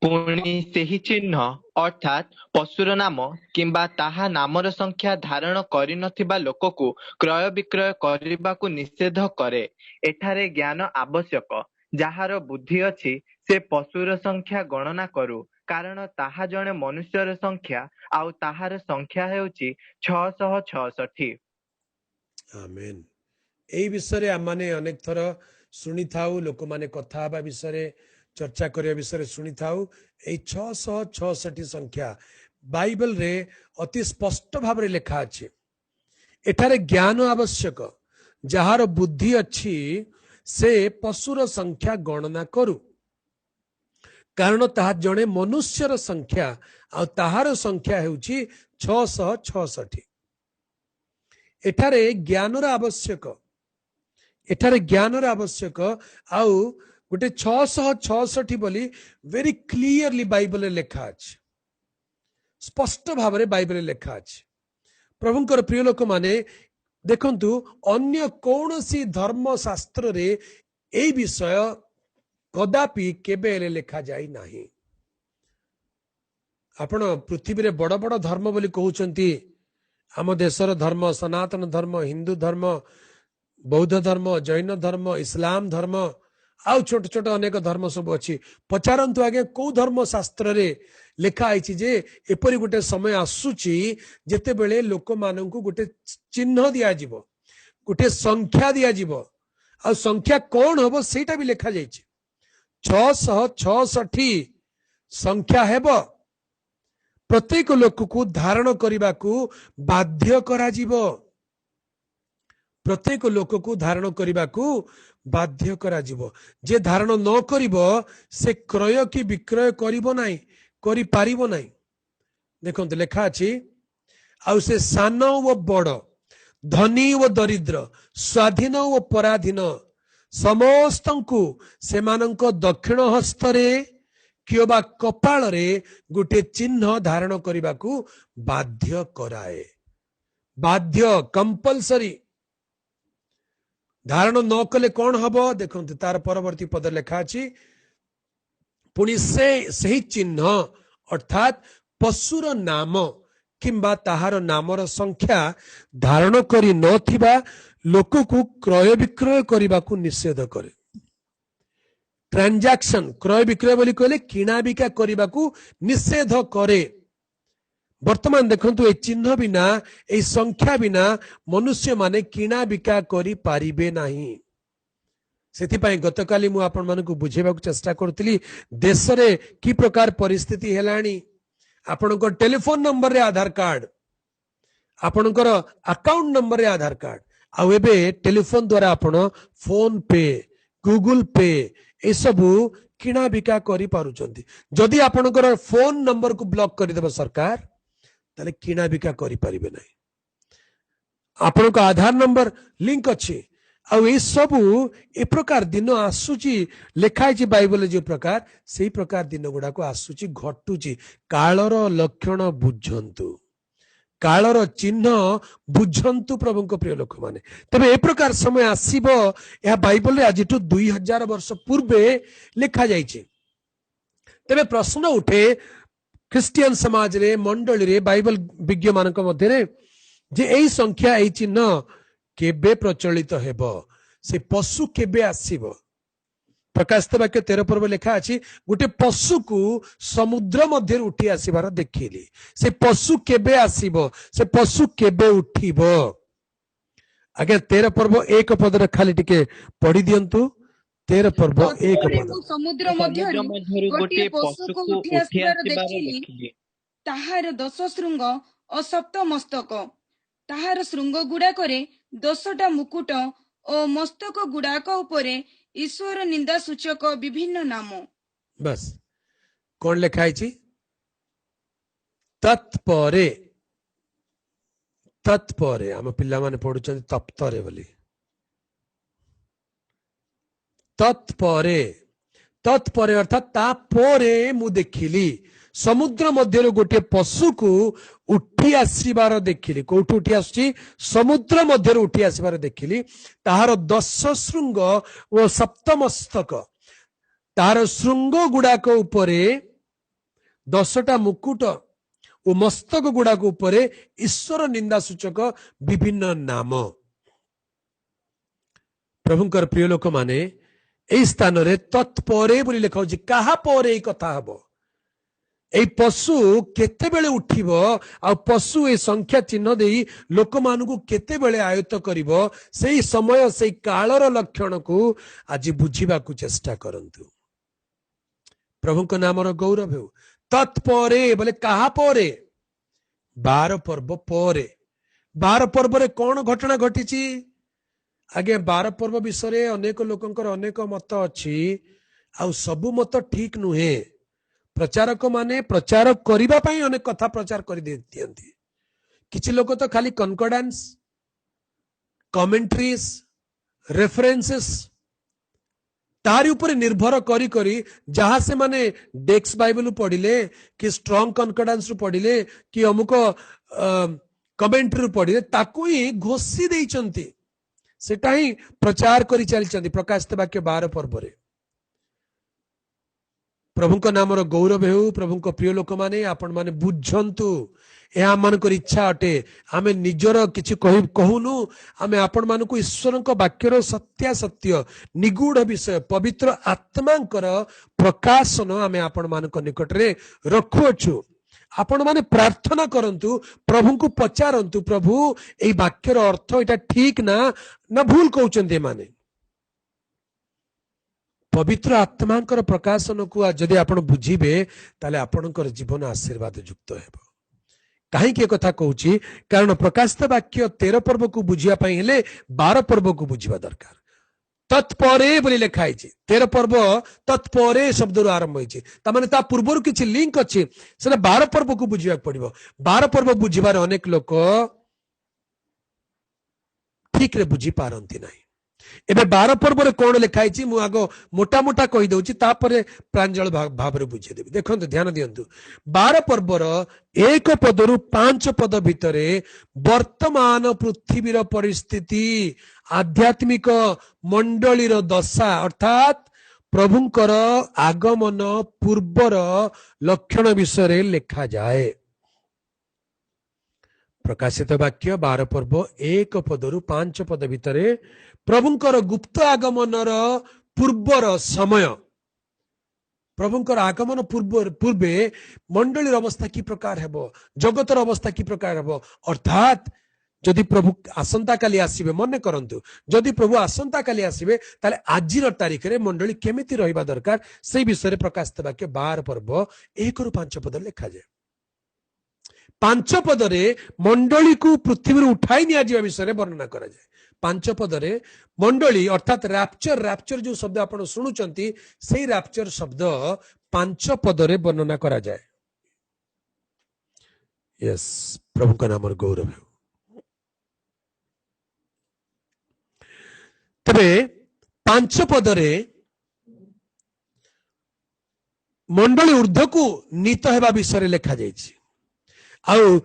पुणी ସେହି ଚିହ୍ନ ଅର୍ଥାତ୍ ପଶୁର ନାମ କିମ୍ବା ତାହା ନାମର ସଂଖ୍ୟା ଧାରଣ କରିନଥିବା ଲୋକକୁ କ୍ରୟ ବିକ୍ରୟ କରିବାକୁ ନିଷେଧ କରେ। ଏଠାରେ ଜ୍ଞାନ ଆବଶ୍ୟକ। ଯାହାର ବୁଦ୍ଧି ଅଛି ସେ ପଶୁର ସଂଖ୍ୟା ଗଣନା କରୁ, କାରଣ ତାହା ଜଣେ ମନୁଷ୍ୟର ସଂଖ୍ୟା ଆଉ ତାହାର ସଂଖ୍ୟା ହେଉଛି 666। आमेन। एई विषय रे आमाने अनेक थर सुनी थाउ, लोक माने कथा हबा विषय रे चर्चा करिया विषय रे सुनी थाउ। एई 666 संख्या बाइबल रे अति स्पष्ट भाव रे लिखा अछि। एठारे ज्ञान आवश्यक। जहार बुद्धि अछि से पशुर संख्या गणना करू, कारण ताहा जणे मनुष्यर संख्या आ ताहार संख्या हेउची 666। एठारे ज्ञानर आवश्यक, एठारे ज्ञानर आवश्यक आउ गोटे 666 बोली वेरी क्लियरली बाइबल लेखा अछि, स्पष्ट भाव में बाइबल लेखा अछि। प्रभुंकर प्रिय लोक माने देखंतु अन्य कौनसी धर्म शास्त्र रे एई विषय कदापि केबे लेखा जाई नाही। आपण पृथ्वी रे बड़ बड़ धर्म बोली कहउचंती, आम देशर धर्म सनातन धर्म, हिंदू धर्म, बौद्ध धर्म, जैन धर्म, इस्लाम धर्म आउ छोट छोट अनेक धर्म सब अच्छी। पचारंतु आगे को धर्म शास्त्र रे लेखा आइछि जे एपरि गोटे समय आसुची जेते बेले लोक माननकु गोटे चिन्ह दिया जिवो, गोटे संख्या दिया जिवो, आ संख्या कोन हबो सेटा भी लेखा जाइछि। 666 संख्या हेबो, प्रत्येक लोक को धारण करने को बाध्य करा जीवो, प्रत्येक लोक को धारण करने को बाध्य करा जीवो। जे धारण न करिवो से क्रय की विक्रय करिवो नाही, करि पारिवो नाही। देखंतु लेखा अछि, आउ से सान व बड़, धनी व दरिद्र, स्वाधीन व पराधीन समस्तंकु सेमानंक दक्षिण हस्तरे किबा कपाल रे गोटे चिन्ह धारण करने को बाध्य कराए। बाध्य कंपलसरी, धारण न कले कौन हबो देखंतु तार परवर्ती पद लेखा अछि, पुणी से चिन्ह अर्थात पशुर नाम किंबा ताहार नामर संख्या धारण करी नथिबा लोक को क्रय विक्रय करने को निषेध करे। ट्रांजैक्शन क्रय विक्रय बोली कहले किना बिका करने को निषेध करे। वर्तमान देखंतु ए चिन्ह बिना, ए संख्या बिना मनुष्य माने किना बिका करी पारिबे नाही। सेति पई गतकाली मु आपन मानकु बुझेबा को चेष्टा करतली देश रे की प्रकार परिस्थिति हेलानी। आपनकर टेलीफोन नंबर रे आधार कार्ड, आपनकर अकाउंट नंबर रे आधार कार्ड, आ एबे टेलीफोन द्वारा आपण फोन पे, गूगल पे ए सबु किना बिका करी पारुचंती। जदि आपनकर फोन नंबर को ब्लॉक कर देबो सरकार ताले किना बिका करी पारिबे नाही। आपन को आधार नंबर लिंक अछि, आ ए सबु ए प्रकार दिन आसुची लेखाई छी बाइबल जे प्रकार सेही प्रकार दिन गुडा को आसुची घटुची। कालर लक्षण बुझंतु, कालर चिन्ह बुझंतु प्रभुଙ୍କ प्रिय लोक माने। तबे ए प्रकार समय आसीबो, या बाइबल रे आज 2000 वर्ष पूर्वे लिखा जाइछे। तबे प्रश्न उठे क्रिश्चियन समाज रे, मंडली रे, बाइबल विज्ञ मानक मध्य रे जे एई संख्या एई चिन्ह केबे प्रचलित हेबो, से पशु केबे आसीबो। प्रकाशित वाक्य 13 पर्व लेखा अछि, गोटे पशु को समुद्र मध्य उठी आसीबार देखिली। से पशु केबे आसीबो, से पशु केबे उठिबो। आगे 13 पर्व 1 पद रे खाली टिके पढी दियंतु। 13 पर्व 1 पद। समुद्र मध्यरु गोटे पशु को उठी आसीबार देखिली। ताहार 10 श्रृंग ओ 7 मस्तक, ताहार श्रृंग गुडाकरे 10टा मुकुट ओ मस्तक गुडाक उपरे ईश्वर निंदा सूचक विभिन्न नाम। बस कौन लिखा है? तत्परे, तत्परे आम पिला माने पढ़ुचंती तप्तरे बोली। तत्परे, तत्परे अर्थात तापरे मु देखिली समुद्र मध्य गोटे पशु को उठी आसबार देखिली। कोठू उठी आसुची? समुद्र मध्य उठी आसबार देखिली। ताहार 10 श्रृंग ओ 7 मस्तक, ताहार श्रृंग गुडाक उपरे 10टा मुकुट ओ मस्तक गुडाक उपरे ईश्वर निंदा सूचक विभिन्न नाम। प्रभुंकर प्रिय लोक माने एई स्थान रे तत्परे बोली लेखा होची। काहा परे एई कथा हबो? ए पशु केते बेले उठिबो, आ पशु ए संख्या चिन्ह देई लोक मानकु केते बेले आयत्त करिवो, सेही समय सेही कालर लक्षण को आज बुझिबा को चेष्टा करंतु। प्रभुଙ୍କ नामर गौरव हेउ। तत्परे बोले काहा परे? 12 पर्व परे। 12 पर्व रे कोन घटना घटिची? आगे 12 पर्व विषय अनेक लोकंकर अनेक मत अछि, आ सबु मत ठीक नुहे। प्रचारक माने प्रचार करिबा पई अनेक कथा प्रचार कर दियंती किछि लोक तो खाली कनकॉर्डेंस कमेंट्रीज रेफरेंसेस तारी ऊपर निर्भर करी करी जहां से माने डेक्स बाइबल पढ़िले कि स्ट्रांग कनकॉर्डेंस रु पढ़िले कि अमुक कमेंट्री रु पढ़िले ताकू ही घोषी देइचंती सेटा ही प्रचार करी चलचंती प्रकाशित वाक्य 12 पर्व रे प्रभु को नाम गौरव हेउ प्रभु को प्रिय लोक माने आपण माने बुझंतु ए आमनकर इच्छा अटे आमे निजर किछि कहूनु आमे आपण मानकु ईश्वर वाक्यर सत्या सत्य निगूढ़ विषय पवित्र आत्मांकर प्रकाशन आमे आपण मानक निकट रे रखुअछु आपण माने प्रार्थना करंतु प्रभु को पचारंतु प्रभु एई वाक्यर अर्थ एटा ठीक ना भूल कहउचंती माने पवित्र आत्मांकर प्रकाशन को जदि आपण बुझिबे ताले आपणकर जीवन आशीर्वाद युक्त हेबो कहीं कथा कहूची कारण प्रकाशित वाक्य 13 पर्व को बुझिया पई हेले 12 पर्व को बुझिबा दरकार तत्परे बोली लिखा है 13 पर्व तत्परे शब्द आरंभ होइछि ता माने ता पूर्वरु किछि लिंक अछि सेना 12 पर्व को बुझिया पड़िबो 12 पर्व बुझिबार अनेक लोक ठीक रे बुझी पारंती नाही एबे 12 पर्व रे कोन लिखा है मु आगो मोटा मोटा कहि दउछि तापरे प्रांजल भाव रे बुझे देबी देखंतु ध्यान दियंतु 12 पर्व रो 1 पदरु 5 पद भितरे वर्तमान पृथ्वीर परिस्थिति आध्यात्मिक मंडलीर दशा अर्थात प्रभुंकर आगमन पूर्वर लक्षण विषय लिखा जाए प्रकाशित वाक्य 12 पर्व 1 पदरु 5 पद भितरे प्रभुंकर गुप्त आगमनर पूर्वर समय प्रभुंकर आगमन पूर्वे मंडलीर अवस्था की प्रकार हेबो जगतर अवस्था की प्रकार हेबो अर्थात जदि प्रभु आसंता काली आसीबे मने करंतु जदि प्रभु आसंता काली आसीबे ताले आजिर तारिख रे मंडली केमिति रहिबा दरकार सेही विषय प्रकाशित वाक्य 12 पर्व 1 रु 5 पद लिखा जाय 5 पदरे मंडली को पृथ्वी उठाई निया जिवा विषय वर्णना करा जाय 5 पदरे मंडली अर्थात रैप्चर जो शब्द आपण सुनुचंती सेही रैप्चर शब्द 5 पदरे वर्णना करा जाय यस प्रभु का नाम गौरव है तबे 5 पदरे मंडली ऊर्ध्व को नीत हेबा विषय लिखा जायछि आउ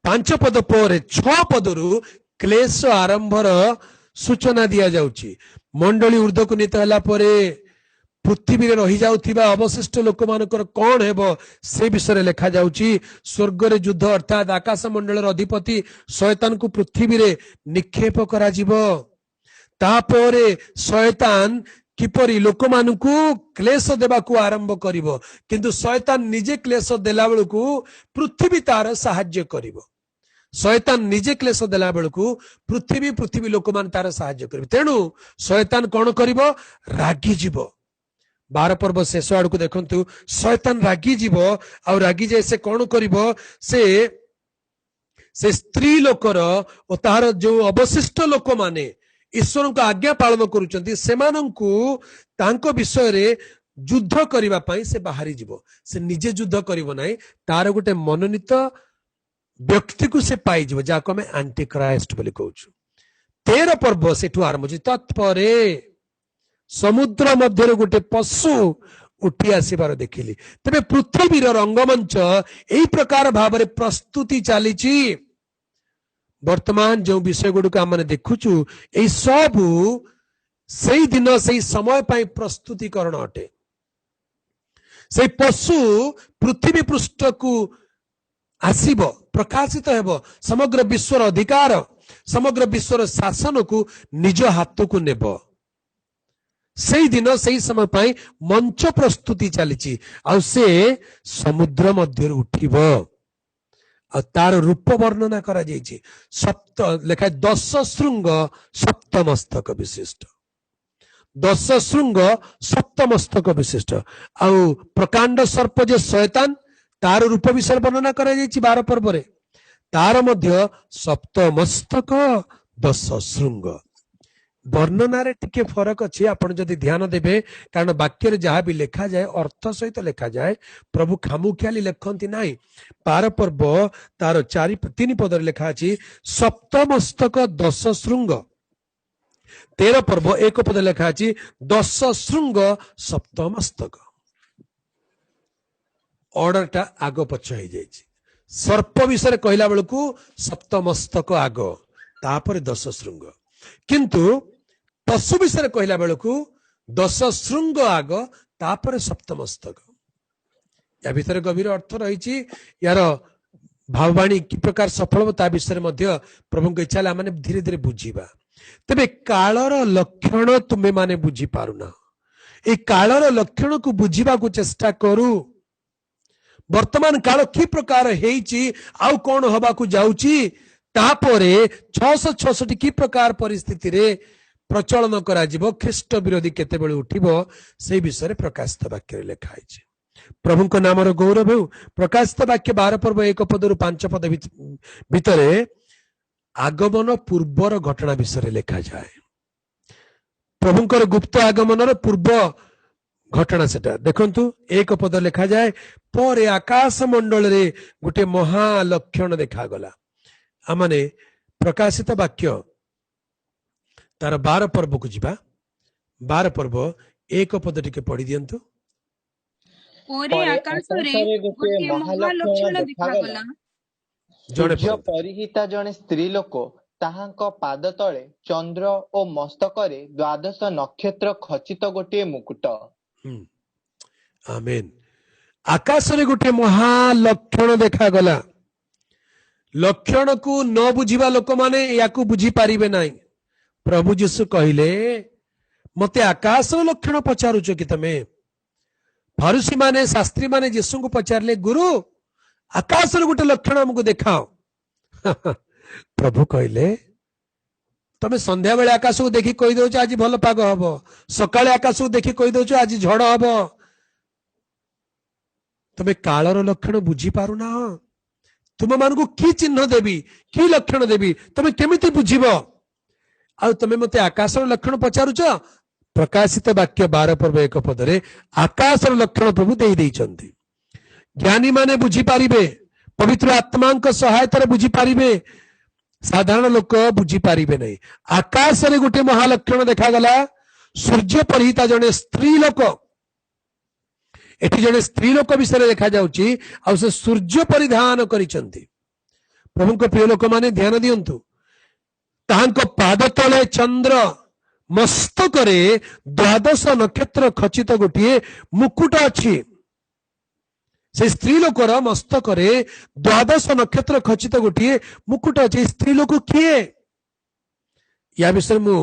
5 पद पर 6 पदरु क्लेश आरंभर सूचना दिया जाउछि मंडली ऊर्ध्व को नीत हला परे पृथ्वी रे रही जाउथिबा अवशिष्ट लोक मानकर कोन हेबो से विषय लिखा जाउछि स्वर्ग रे युद्ध अर्थात आकाश मंडलर अधिपति शैतान को पृथ्वी रे निक्षेप करा जिवो तापरे शैतान किपरि लोक मानकु क्लेश देबा को आरंभ करिवो किंतु शैतान निजे क्लेश देला बेलकु पृथ्वी तार सहाय्य करिवो शैतान निजे क्लेश देला बेलकु पृथ्वी लोक मान तार सहाय्य करिवो तेनु शैतान कोन करिवो रागी जीवो 12 पर्व शेष आड़ को देखंतु शैतान रागी जीवो आ रागी जे से कोन करिवो से स्त्री लोकर ओ तार जो अवशिष्ट लोक माने ईश्वर को आज्ञा पालन करुचंती सेमानंकु तांको विषय रे युद्ध करिबा पई से बाहरी जीवो से निजे युद्ध करिवो नाही तार गोटे मनोनीत व्यक्ति को से पाई जीवो जाको हमें एंटी क्राइस्ट बोली कहउछु 13 पर्व सेठु आरंभ होछि तत्परे समुद्र मध्य गोटे पशु उठी आसीबार देखिली तबे पृथ्वीर रंगमंच एई प्रकार भाव प्रस्तुति चलीची वर्तमान जो विषय गुड़ आम देखुचु यही सब से दिन से समय पाई प्रस्तुतिकरण अटे से पशु पृथ्वी पृष्ठ को आसीब प्रकाशित हेब समग्र विश्वर अधिकार समग्र विश्वर शासन को निज हाथ को नेब से दिन से समय पाई मंच प्रस्तुति चली से समुद्र मध्य उठिब तार रूप वर्णना करा जायछि सप्त लेखा 10 श्रृंग सप्तमस्तक विशिष्ट 10 श्रृंग सप्तमस्तक विशिष्ट आउ प्रकांड सर्प जे शैतान तार रूप विषय वर्णना करा जायछि 12 पर्व रे तार मध्य सप्तमस्तक 10 श्रृंग वर्णनारे टिके फरक अच्छी आपण जदि ध्यान देबे कारण वाक्य जहाँ भी लिखा जाए अर्थ सहित लिखा जाए प्रभु खामुखियाली लिखती नाही। 12 पर्व तार 3 पद लिखा अछि सप्तमस्तक 10 श्रृंग। 13 पर्व 1 पद लिखा अछि 10 श्रृंग सप्तमस्तक। ऑर्डरटा आगो पछ हो जाए। सर्प विषय कहला बेलू सप्तमस्तक आग तापर 10 श्रृंग किंतु पशु विषय कहला बेलू 10 श्रृंग आग तापर सप्तमस्तक। या भीतर गभीर अर्थ रही यार भाववाणी कि प्रकार सफल ता विषय प्रभु को इच्छा मैंने धीरे धीरे बुझीबा। तेबे कालर लक्षण तुम्हें माने बुझी पारुना। ए कालर लक्षण को बुझीबा को चेष्टा करू। वर्तमान काल कि प्रकार हेइची आउ कौन हवा को जाउची तापरे 666 कि प्रकार परिस्थिति रे प्रचलन करा जिवो ख्रीष्ट विरोधी केते बेले उठिबो से विषय प्रकाशित वाक्य लिखा है। प्रभु को नाम गौरव हो। प्रकाशित वाक्य 12 पर्व 1 पद 5 पद भितरे आगमन पूर्वर घटना विषय लिखा जाए। प्रभुंकर गुप्त आगमन पूर्व घटना सेटा देखंतु 1 पद लिखा जाए पर आकाश मंडल रे गोटे महालक्षण देखा गला। आमने प्रकाशित वाक्य तार 12 पर्व को जीवा। 12 पर्व 1 पद टिके पढ़ी दियंतु। ପରେ ଆକାଶରେ ଗୋଟିଏ ମହାଲକ୍ଷଣ ଦେଖାଗଲା। ସୂର୍ଯ୍ୟ ପରିହିତା ଜଣେ ସ୍ତ୍ରୀ ଲୋକ ତାହାଙ୍କ ପାଦ ତଳେ ଚନ୍ଦ୍ର ଓ ମସ୍ତକରେ 12 ନକ୍ଷତ୍ର ଖଚିତ ଗୋଟିଏ ମୁକୁଟ। आमेन। आकाश रे गोटे महालक्षण देखा गला। लक्षण को न बुझीबा लोक माने याकू बुझी पारिबे नाही। प्रभु यीशु कहिले मते आकाश लक्षण पचारुछ कि तमे। फरीसी माने शास्त्री माने यीशु को पचारले गुरु आकाश रे गोटे लक्षण हमको देखाओ। प्रभु कहिले तमे संध्या बेले आकाश को देखि कहि दउछ आज भल पाग हबो। सकाळे आकाश को देखि कहि दउछ आज झड़ हबो। तमे कालर लक्षण बुझी पारु ना। तुम मान को की चिन्ह देबी की लक्षण देबी तमे केमिति बुझिबो। आ तमे मते आकाशर लक्षण पचारुछ। प्रकाशित वाक्य 12 पर्व 1 पदरे आकाशर लक्षण प्रभु देई दैछंती। ज्ञानी माने बुझी पारिबे। पवित्र आत्मा को सहायता बुझी पारिबे। साधारण लोक बुझी पारिबे नहीं। आकाश रे गोटे महालक्षण देखा गला। सूर्य परिहिता जने स्त्री लोक एठी जने स्त्री लोक विषय देखा जाउची आ से सूर्य परिधान करिसंती। प्रभु को प्रिय लोक माने ध्यान दियंतु। ताहांको पाद तले चंद्र मस्तक रे 12 नक्षत्र खचित गोटिए मुकुट अछि। से स्त्री लोकर मस्तक रे 12 नक्षत्र खचित गोटिए मुकुट अछि। स्त्री लोक किए या विषय मु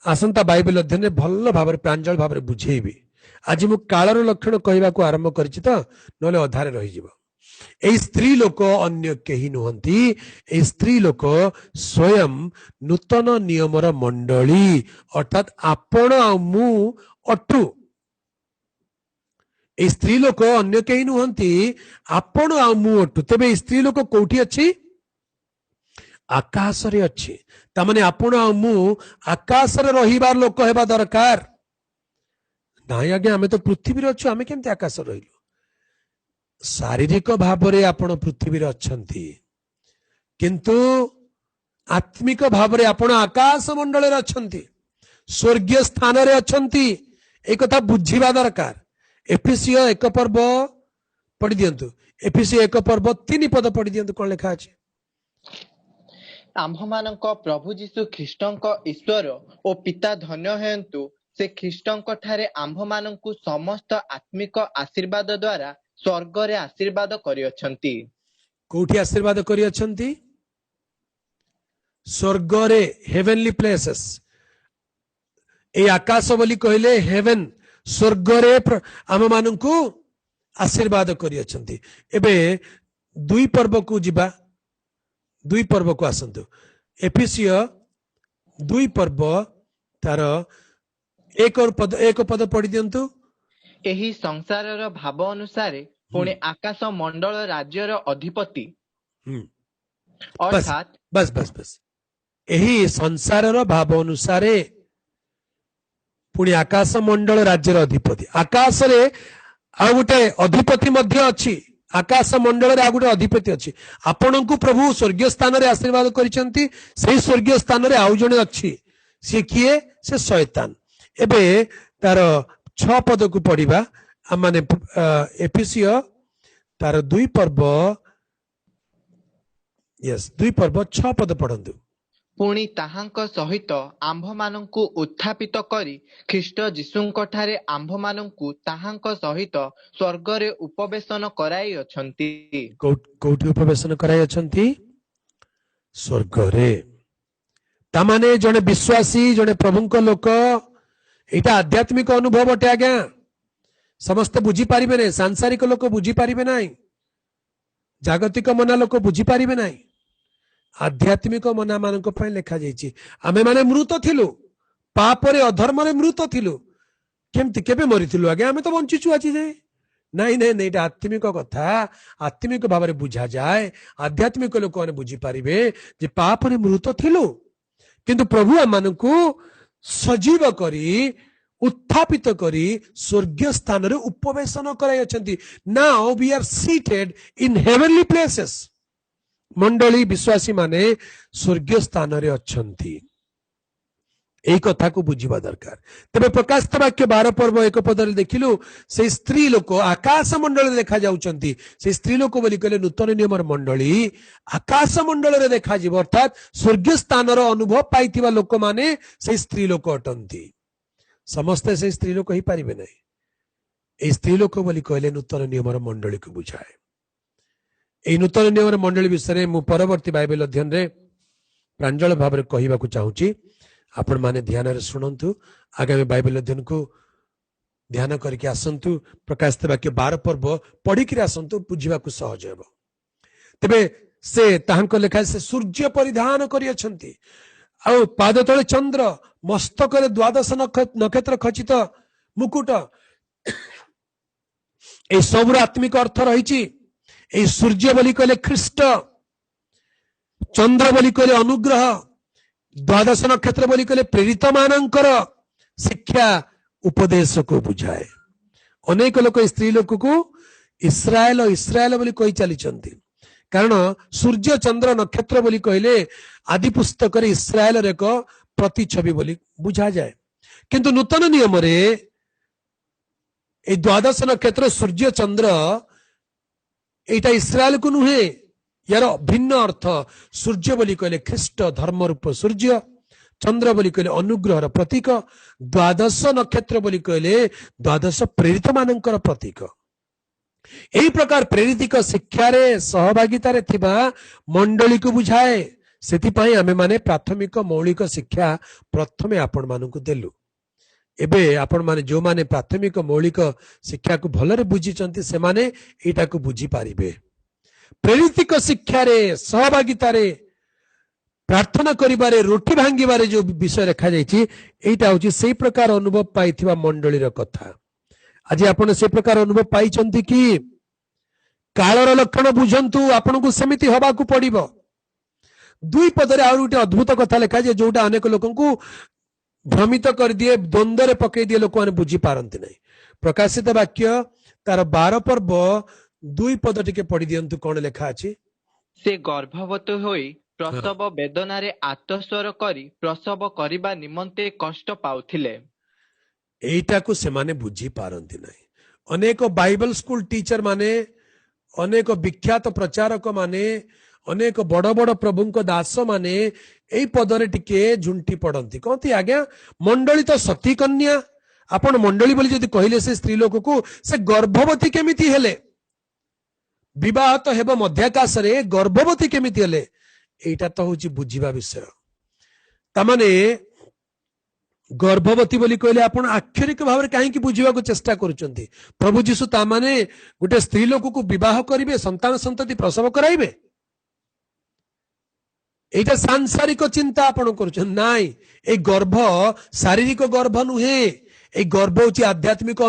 आसंता बाइबल अध्ययन भल भाव प्रांजल भाव बुझेबी। आज मु कालर लक्षण कहवा को आरंभ करिछि त नले अधारे रहि जिवो। ए स्त्री लोक अन्य केही नुहंती। ए स्त्री लोक स्वयं नूतन नियमर मंडली अर्थात आपण आ मु अटु। ए स्त्री लोक अन्य केही नुहंती आपण आ मु अटु। तबे स्त्री लोक कोठी अछि आकाश रे अछि। तामाने आपण आ मु आकाश रे रहिबार लोक हेबा दरकार। नाई आगे आमे तो पृथ्वी रे अछु आमे केमते आकाश रे रहिलु। शारीरिक भाव रे आपण पृथ्वी रे अछंती किंतु आत्मिक भाव रे आपण आकाश मंडल रे अछंती। स्वर्गीय स्थान रे अछंती। ए कथा बुझीबा दरकार। एफिसियो 1 पर्व पढ़ी दियंतु। एफिसियो 1 पर्व 3 पद पढ़ी दियंतु कोन लिखा अछि। आम्भमानक प्रभु जीशु ख्रीष्टଙ୍କ ईश्वर ଓ ପିତା ଧନ୍ୟ ହେନ୍ତୁ। ସେ ଖ୍ରୀଷ୍ଟଙ୍କ ଠାରେ ଆମ୍ଭମାନଙ୍କୁ ସମସ୍ତ ଆତ୍ମିକ ଆଶୀର୍ବାଦ ଦ୍ୱାରା ସ୍ୱର୍ଗରେ ଆଶୀର୍ବାଦ କରିଅଛନ୍ତି। कोठी आशीर्वाद करियछंती स्वर्गरे हेवेनली प्लेसेस। ए आकाश बोली कहले हेवन स्वर्गरे आम मानकु आशीर्वाद करियछंती। एबे 2 पर्व को जिबा। 2 पर्व को आसंतु। एफिसियो 2 पर्व तार 1 पद पढ़ी दियंतु। ଏହି ସଂସାରର ଭାବ ଅନୁସାରେ ପୁଣି ଆକାଶ ମଣ୍ଡଳ ରାଜ୍ୟର ଅଧିପତି बस ଅର୍ଥାତ୍ बस बस बस यही संसार भाव अनुसार पुणी आकाश मंडल राज्यर अधिपति आकाश रे आ गोटे अधिपति मध्य अछि आकाश मंडल रे आ गोटे अधिपति अछि आपण को प्रभु स्वर्गीय स्थान रे आशीर्वाद करिसंती सेही स्वर्गीय स्थान रे आउ जणे अछि से किए से शैतान एबे तार 6 पद को पढ़िबा माने एफिसियो तार 2 पर्व यस 2 पर्व 6 पद पढ़ंतु पुणी ताहांक सहित आम्भमानंकु उत्थापित करी ख्रीष्ट जीशुंक ठारे आम्भमानंकु ताहांक सहित स्वर्गरे उपवेशन कराई अछंती कोठी उपवेशन कराई अछंती स्वर्गरे तामाने जने विश्वासी जने प्रभुंक लोक एटा आध्यात्मिक अनुभव अटे आज्ञा समस्त बुझी पारिबे नै सांसारिक लोक बुझी पारिबे नै जागतिक मना लोक बुझी पारिबे नै आध्यात्मिक मना मानक पय लेखा जायछि आमे माने मृत थिलु पाप रे अधर्म रे मृत थिलु केमति केबे मरिथिलु आगे आमे तो बंचिछु आछि जे नहीं नहीं नहीं आत्मिक कथा आत्मिक भाव में बुझा जाए आध्यात्मिक लोक माने बुझी पारिबे जे पाप रे मृत थिलु किंतु प्रभु आमानकु सजीव करी उत्थापित करी स्वर्गीय स्थान रे उपवेशन कराई अछंती now we are seated in heavenly places मंडली विश्वासी माने स्वर्गीय स्थान रे अछंती एई कथा को बुझिबा दरकार तबे प्रकाशित वाक्य 12 पर्व 1 पद रे देखिलु से स्त्री लोक आकाश मंडल देखा जाउचंती से स्त्री लोक बोली कहले नूतन नियम मंडली आकाश मंडल रे देखा जिवो अर्थात स्वर्गीय स्थान रो अनुभव पाइथिबा लोक माने से स्त्री लोक अटंती समस्त से स्त्री लोक ही पारिबे नै ए स्त्री लोक बोली कहले नूतन नियम मंडली को बुझाए ए नूतन नियम मंडली विषय मु परवर्ती बाइबल अध्ययन रे प्रांजल भाव रे कहिबा को चाहूची आपण माने ध्यान रे सुनंतु आगामी बाइबल अध्ययन को ध्यान करके आसंतु प्रकाशित वाक्य 12 पर्व पढ़ी कि आसंतु बुझिबा को सहज हेबो तबे से ताहांको लेखा से सूर्य परिधान करि अछंती आ पाद तळे चंद्र मस्तक रे 12 नक्षत्र खचित मुकुट ए सबुर आत्मिक अर्थ रहिछि ए सूर्य बोली कहले ख्रीष्ट चंद्र बोली कहले अनुग्रह 12 नक्षत्र बोली कहले प्रेरित मानकर शिक्षा उपदेश को बुझाए अनेक लोक स्त्री लोक को इस्राएल इस्राएल बोली कहि चली चंती कारण सूर्य चंद्र नक्षत्र बोली कहले आदि पुस्तक रे इस्राएल रे एक प्रतिछवि बोली बुझा जाए किंतु नूतन नियम रे ए 12 नक्षत्र सूर्य चंद्र एटा इस्राएल को नुहे यार भिन्न अर्थ सूर्य बोली कहले ख्रीष्ट धर्म रूप सूर्य चंद्र बोली कहले अनुग्रहर प्रतीक 12 नक्षत्र बोली कहले 12 प्रेरित मानकर प्रतीक एही प्रकार प्रेरितिक शिक्षा रे सहभागिता रे थिबा मंडली को बुझाए सेति पई आमे माने प्राथमिक मौलिक शिक्षा प्रथमे आपण मानकु देलु एबे आपण माने जो माने प्राथमिक मौलिक शिक्षा को भलरे बुझी चंती से माने एटा को बुझी पारिबे प्रेरितिक शिक्षा रे सहभागिता रे प्रार्थना करिबारे रोटी भांगिबारे जो विषय रखा जायछि एटा होछि सेही प्रकार अनुभव पाइथिबा मंडली रो कथा आज आपण से प्रकार अनुभव पाइचंती कि कालर लक्षण बुझंतु आपण को समिति हबा को पड़िबो 2 पद रे आउर उटे अद्भुत कथा लिखा जे जोटा अनेक लोकन को भ्रमित कर दिए द्वंद्व रे पकई दिए लोक माने बुझी पारंती नै प्रकाशित वाक्य तार 12 पर्व 2 पद टिके पढ़ी दियंतु कोन लेखा अछि से गर्भवती होई प्रसव वेदना रे आत्मस्वर करी प्रसव करिबा निमंते कष्ट पाउथिले एटा को से माने बुझी पारंती नै अनेक बाइबल स्कूल टीचर माने अनेक विख्यात प्रचारक माने अनेक बड़ बड़ प्रभुंक दास माने एई पदरे टिके झुंटी पड़ंती कहती आज्ञा मंडली तो सती कन्या आपण मंडली बोली जदि कहले से स्त्री लोक को से गर्भवती केमिति हेले विवाह तो हेबो मध्याकाश रे गर्भवती केमिति हेले एटा तो होची बुझिबा विषय तमाने गर्भवती बोली कहले आपण आक्षरिक भाव रे काहे कि बुझिबा को चेष्टा करूचंती प्रभु जीसु तामाने गुटे स्त्री लोक को विवाह करिवे संतान संतति प्रसव कराइबे एटा सांसारिक चिंता आपण करूछन नाई ए गर्भ शारीरिक गर्भ नुहे ए गर्भ होची आध्यात्मिक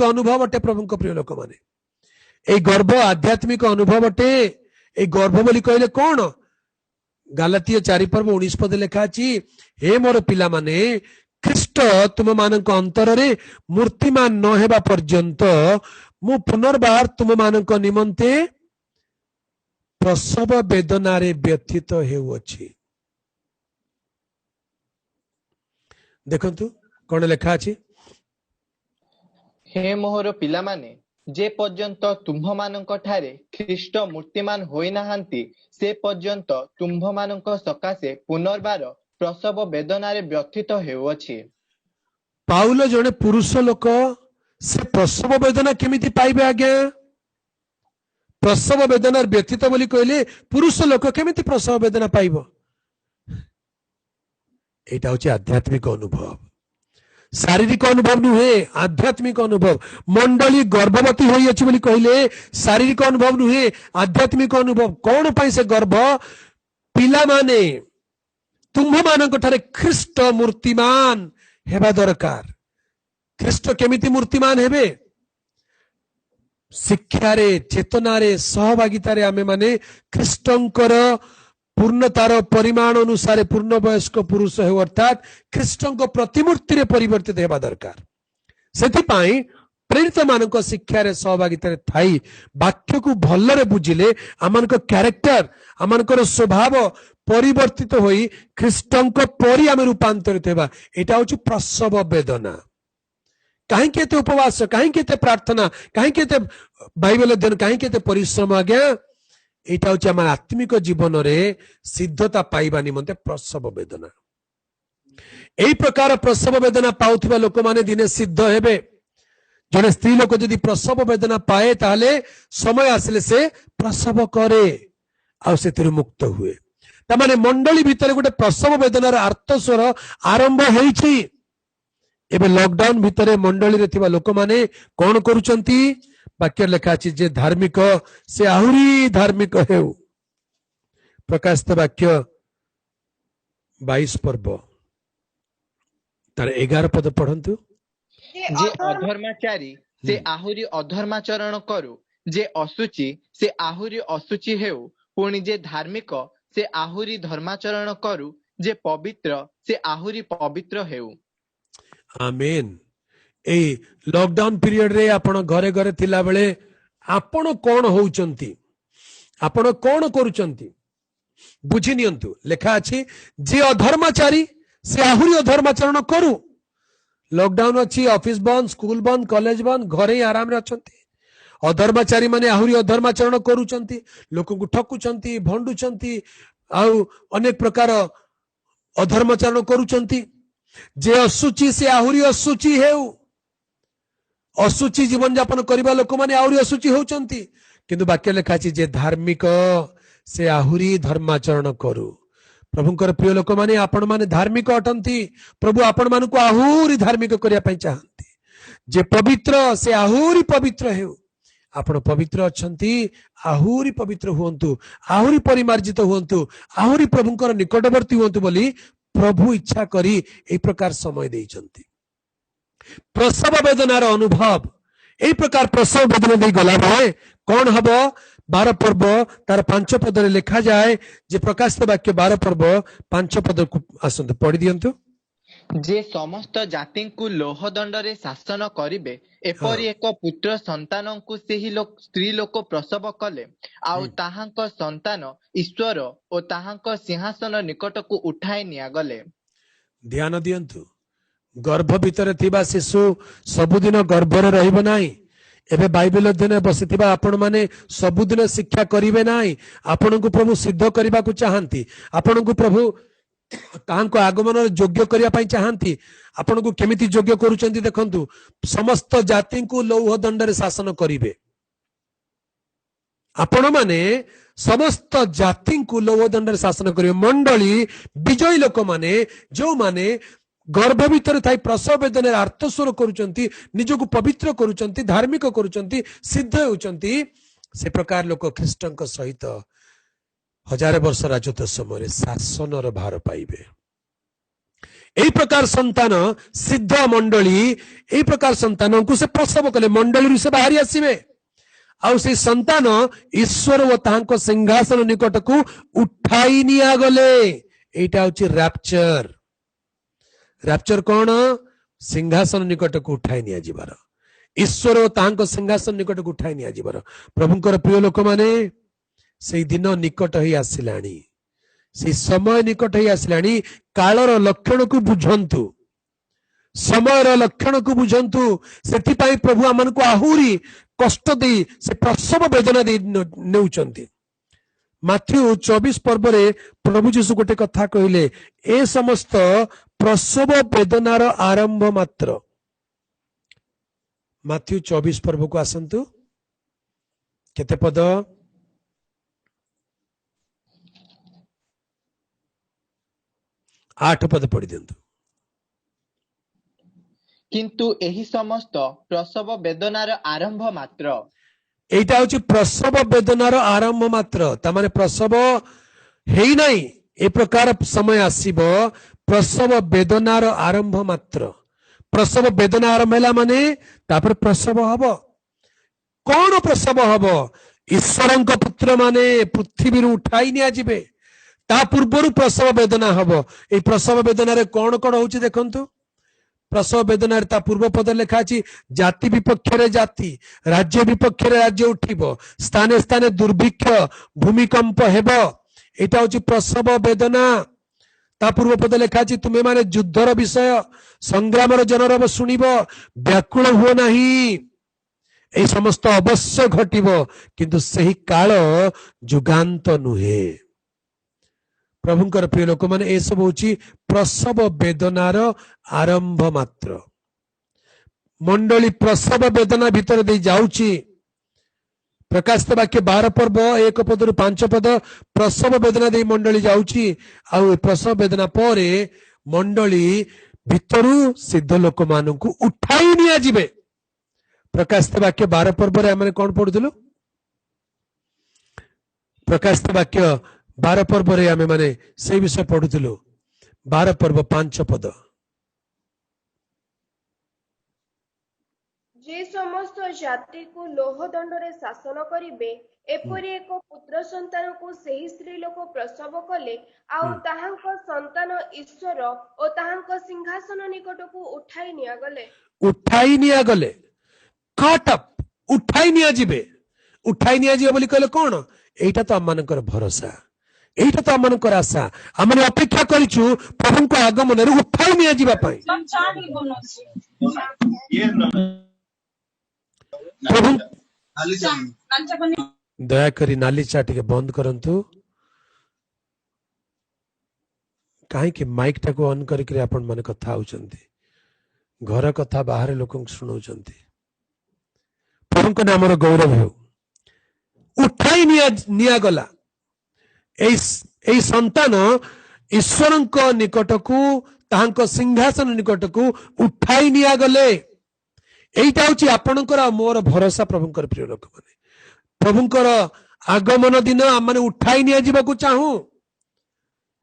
अनुभव अटे प्रभु को प्रिय लोक माने ए गर्भ आध्यात्मिक अनुभव अटे ए गर्भ बोली कहले कोन गालातिय 4:19 लिखा अछि, हे मोर पिला माने ख्रीष्ट तुम मानक अंतर रे मूर्तिमान न हेबा पर्यंत मु पुनर्बार तुम मानक निमंते प्रसव वेदना रे व्यथित हेउछि। देखंतु कोन लिखा अछि, हे मोहर पिलामाने जे पर्यंत तुम्भ मानक ठारे ख्रीष्ट मूर्तिमान होई नाहांती से पर्यंत तुम्भ मानक सकाशे पुनर्बार प्रसव वेदनारे व्यथित हेउछि। पाउल जने पुरुष लोक से प्रसव वेदना केमिति पाइबे आज्ञा? प्रसव वेदना व्यथित बोली कहले पुरुष लोक केमिति प्रसव वेदना पाइबो? एटा होची आध्यात्मिक अनुभव, शारीरिक अनुभव नुहे, आध्यात्मिक अनुभव। मंडली गर्भवती होई अछि बोली कहले शारीरिक अनुभव नुहे, आध्यात्मिक अनुभव। कौन पाई से गर्भ? पिला माने तुम्ह मानक ठारे ख्रीष्ट मूर्तिमान हेबा दरकार। ख्रीष्ट केमिति मूर्तिमान हेबे? शिक्षारे, चेतनारे, सहभागितारे आमे माने ख्रीष्टंकर पूर्णतार परिमाण अनुसार पूर्ण वयस्क पुरुष हो, अर्थात ख्रीष्टंक प्रतिमूर्ति रे परिवर्तित हेबा दरकार। सेथिपाई प्रेरित मानक शिक्षारे सहभागितारे थाई वाक्य को भलरे बुझिले आमानक कैरेक्टर, आमानकर स्वभाव परिवर्तित होई ख्रीष्टंक परि आमे रूपांतरित हेबा। एटा होची प्रसव वेदना। कहीं केते उपवास, कहीं केते प्रार्थना, कहीं केते बाइबल अध्ययन, कहीं केते परिश्रम आज्ञा। एटा होची आम आत्मिक जीवन रे सिद्धता पाइबा निमंते प्रसव वेदना। एई प्रकार प्रसव वेदना पाउथिबा लोक माने दिने सिद्ध हेबे। जने स्त्री लोक यदि प्रसव वेदना पाए ताले समय आसले से प्रसव करे आ सेतिर मुक्त हुए। ता माने मंडली भितर गोटे प्रसव वेदनार आर्तस्वर आरंभ होईछि। एबे लॉकडाउन भितर मंडली रे थिबा लोक माने कोन करूचंती? वाक्य लेखा अछि जे धार्मिक से आहुरी धार्मिक हेउ। प्रकाशित वाक्य 22 पर्व तार 11 पद पढ़ंतु। जे अधर्माचारी से आहुरी अधर्माचरण करू, जे असुचि से आहुरी असुचि हेउ, पुणी जे धार्मिक से आहुरी धर्माचरण करू, जे पवित्र से आहुरी पवित्र हेउ। आमेन। ए लॉकडाउन पीरियड रे आपण घरे घरे थिला बेले आपण कोन होउचंती, आपण कोन करूचंती बुझी नियंतु। लेखा अछि जे अधर्माचारी से आहुरी अधर्माचरण करू। लॉकडाउन अछि, ऑफिस बंद, स्कूल बंद, कॉलेज बंद, घरे आराम रे अछंती। अधर्माचारी माने आहुरी अधर्माचरण करूचंती, लोक को ठकुचंती, भंडुचंती, आउ अनेक प्रकार अधर्माचरण करूचंती। जे असुचि से आहुरी असुचि हेउ। असुचि जीवन यापन करबा लोक माने आहुरी असुचि होउचंती, किंतु वाक्य लेखा अछि जे धार्मिक से आहुरी धर्माचरण करू। प्रभुंकर प्रिय लोक माने आपण माने धार्मिक अटंती। प्रभु आपण मान को आहुरी धार्मिक करिया पई चाहंती। जे पवित्र से आहुरी पवित्र हेउ। आपण पवित्र अछंती, आहुरी पवित्र हुंतु, आहुरी परिमार्जित हुंतु, आहुरी प्रभुंकर निकटवर्ती हुंतु बोली प्रभु इच्छा करी ए प्रकार समय देइचंती। प्रसव वेदनार अनुभव ए प्रकार प्रसव वेदना दे गला बेले कौन हबो? 12 पर्व तार 5 पद रे लिखा जाए जे प्रकाशित वाक्य 12 पर्व 5 पद को आसंत पढ़ी दियंतु। जे समस्त जाति को लोहदंड रे शासन करिवे, एपरि एक पुत्र संतान को सेही लोक स्त्री लोक प्रसव कले, आउ ताहांक संतान ईश्वर ओ ताहांक सिंहासन निकट को उठाई निया गले। ध्यान दियंतु। गर्भ भितर थिबा शिशु सबुदिन गर्भरे रहिबो नाही। एबे बाइबल अध्ययन बसिथिबा आपण माने सबुदिन शिक्षा करिवे नाही। आपण को प्रभु सिद्ध करबा को चाहंती। आपण को प्रभु ताहांको आगमन योग्य करिया पई चाहंती। आपण को केमिति योग्य करूचंती देखंतु। समस्त जाति को लौह दंड रे शासन करिवे। आपण माने समस्त जाति को लौह दंड रे शासन करिवे। मंडली विजयी लोक माने जो माने गर्भ भितर थाई प्रसव वेदना आर्तस्वर करूचंती, निजको पवित्र करूचंती, धार्मिक करूचंती, सिद्ध होउचंती, से प्रकार लोक ख्रीष्टंक सहित 1000 वर्ष राजत्व समय शासनर भार पाइबे। एई प्रकार संतान सिद्ध मंडली एई प्रकार संतान को से प्रसव कले मंडली से बाहरी आसीबे। आउ से संतान ईश्वर ओ तांको सिंहासन निकट को उठाई निया गले। एटा होची रैप्चर। रैप्चर कौन? सिंहासन निकट को उठाई निया जिबार, ईश्वर ओ तांको सिंहासन निकट को उठाई निया जिबार। प्रभुंकर प्रिय लोक माने से दिन निकट ही आसिलानी, से समय निकट ही आसिलानी। कालर लक्षण को बुझंतु, समयर लक्षण को बुझंतु। सेथिपाई प्रभु आमन को आहुरी कष्ट दे से प्रसव वेदना दे नेउचंती। माथ्यू 24 पर्व रे प्रभु जीशु गोटे कथा कहले, ए समस्त प्रसव वेदनार आरंभ मात्र। माथ्यू 24 पर्व को आसंतु, केते पद? 8 पद पढ़ी दिंतु। किंतु एही समस्त प्रसव वेदनार आरंभ मात्र। एटा होची प्रसव वेदनार आरंभ मात्र। तामाने प्रसव हेई नाही, ए प्रकार समय आसीबो, प्रसव वेदनार आरंभ मात्र। प्रसव वेदना आरंभ हैला माने तापर प्रसव हबो। कौन प्रसव हबो? ईश्वरंक पुत्र माने पृथ्वी रु उठाई निया जिबे, ता पूर्वरु प्रसव वेदना हबो। ए प्रसव वेदना रे कौन कौन होची देखंतु। प्रसव वेदना ता पूर्व पद लेखा अछि, जाति विपक्ष रे जाति, राज्य विपक्ष रे राज्य उठिबो, स्थाने स्थाने दुर्भिक्ष भूमिकंप हेबो। एटा होची प्रसव वेदना। ता पूर्व पद लेखा अछि, तुमे माने युद्धर विषय संग्रामर जनरब सुनिबो, व्याकुल हुओ नाही। ए समस्त अवश्य घटिबो, किंतु सही काल जुगांत नुहे। प्रभुंकर प्रिय लोक माने ए सब होची प्रसव वेदनार आरंभ मात्र। मंडली प्रसव वेदना भीतर दे जाउची। प्रकाशित वाक्य 12 पर्व 1 पद 5 पद प्रसव वेदना दे मंडली जाउची। आउ प्रसव वेदना परे मंडली भीतरु सिद्ध लोक मानकु उठाई निया जिबे। प्रकाशित वाक्य 12 पर्व रे हमने कोन पढुथलो? प्रकाशित वाक्य 12 पर्व रे हमें माने से विषय पढुथलो। 12 पर्व 5 पद। जे समस्त जाति को लोह दंड रे शासन करिबे, एपरि एक पुत्र संतान को सही स्त्री लोक प्रसव कले, आउ ताहांक संतान ईश्वर ओ ताहांक सिंहासन निकट को उठाई निया गले। उठाई निया गले, कट अप, उठाई निया जिबे। उठाई निया जिबे बोली कहले कोन? एटा तो हमनकर भरोसा, एटा तो हमनकर आशा। हमने अपेक्षा करिछु प्रभुको आगमन रे उठाई निया जिबा पई। प्रभु दया करी नाली चा टिके बंद करंतु। काहे कि माइक टाको ऑन करके आपण माने कथा होचंती, घर कथा बाहर लोक सुनौचंती। प्रभुको नाम रो गौरव हो। उठाई निया गला। एई संतान ईश्वरंक निकटकू ताहांक सिंहासन निकटकू उठाई निया गले। एइटा होची आपणकर मोर भरोसा। प्रभुंकर प्रिय लोक माने प्रभुंकर आगमन दिन आमने उठाई निया जिबाकू चाहू।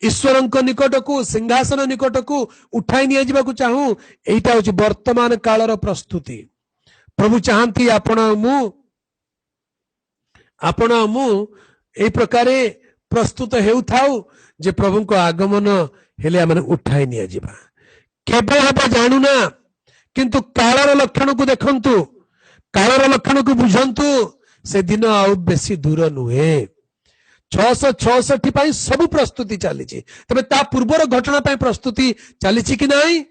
ईश्वरंक निकटकू सिंहासन निकटकू उठाई निया जिबाकू चाहू। एइटा होची वर्तमान कालर प्रस्तुति। प्रभु चाहती आपण मु ए प्रकारे प्रस्तुत हेउ थाउ जे प्रभुंको आगमन हेले आमने उठाई निया जिबा। केबे हबो जानू ना, किंतु कालर लक्षण को देखंतु, कालर लक्षण को बुझंतु। से दिन आउ बेसी दूर नुहे। 666 पाई सब प्रस्तुति चली। तबे ता पूर्वर घटना पाई प्रस्तुति चली कि नहीं?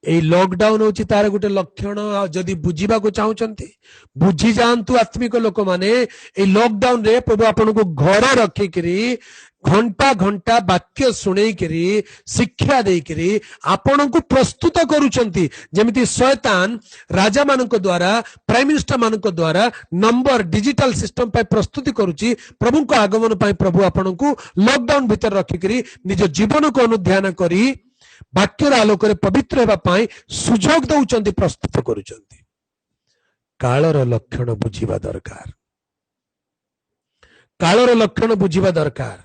ए लॉकडाउन होची तार गोटे लक्षण। जदि बुझीबा को चाहउचंती बुझी जानतु आत्मिक लोक माने। ए लॉकडाउन रे प्रभु आपन को घर रखी करी घंटा घंटा वाक्य सुनै करी शिक्षा दे करी आपन को प्रस्तुत करूचंती। जेमिति शैतान राजा मानक द्वारा प्राइम मिनिस्टर मानक द्वारा नंबर डिजिटल सिस्टम पे प्रस्तुति करूची। प्रभु को आगमन पाई प्रभु आपन को लॉकडाउन भीतर रखी करी निज जीवन को अनुध्यान करी वाक्यर आलोक पवित्र हेबा पाई सुजोग दउचंती, प्रस्तुत करूचंती। कालर लक्षण बुझीबा दरकार, कालर लक्षण बुझीबा दरकार।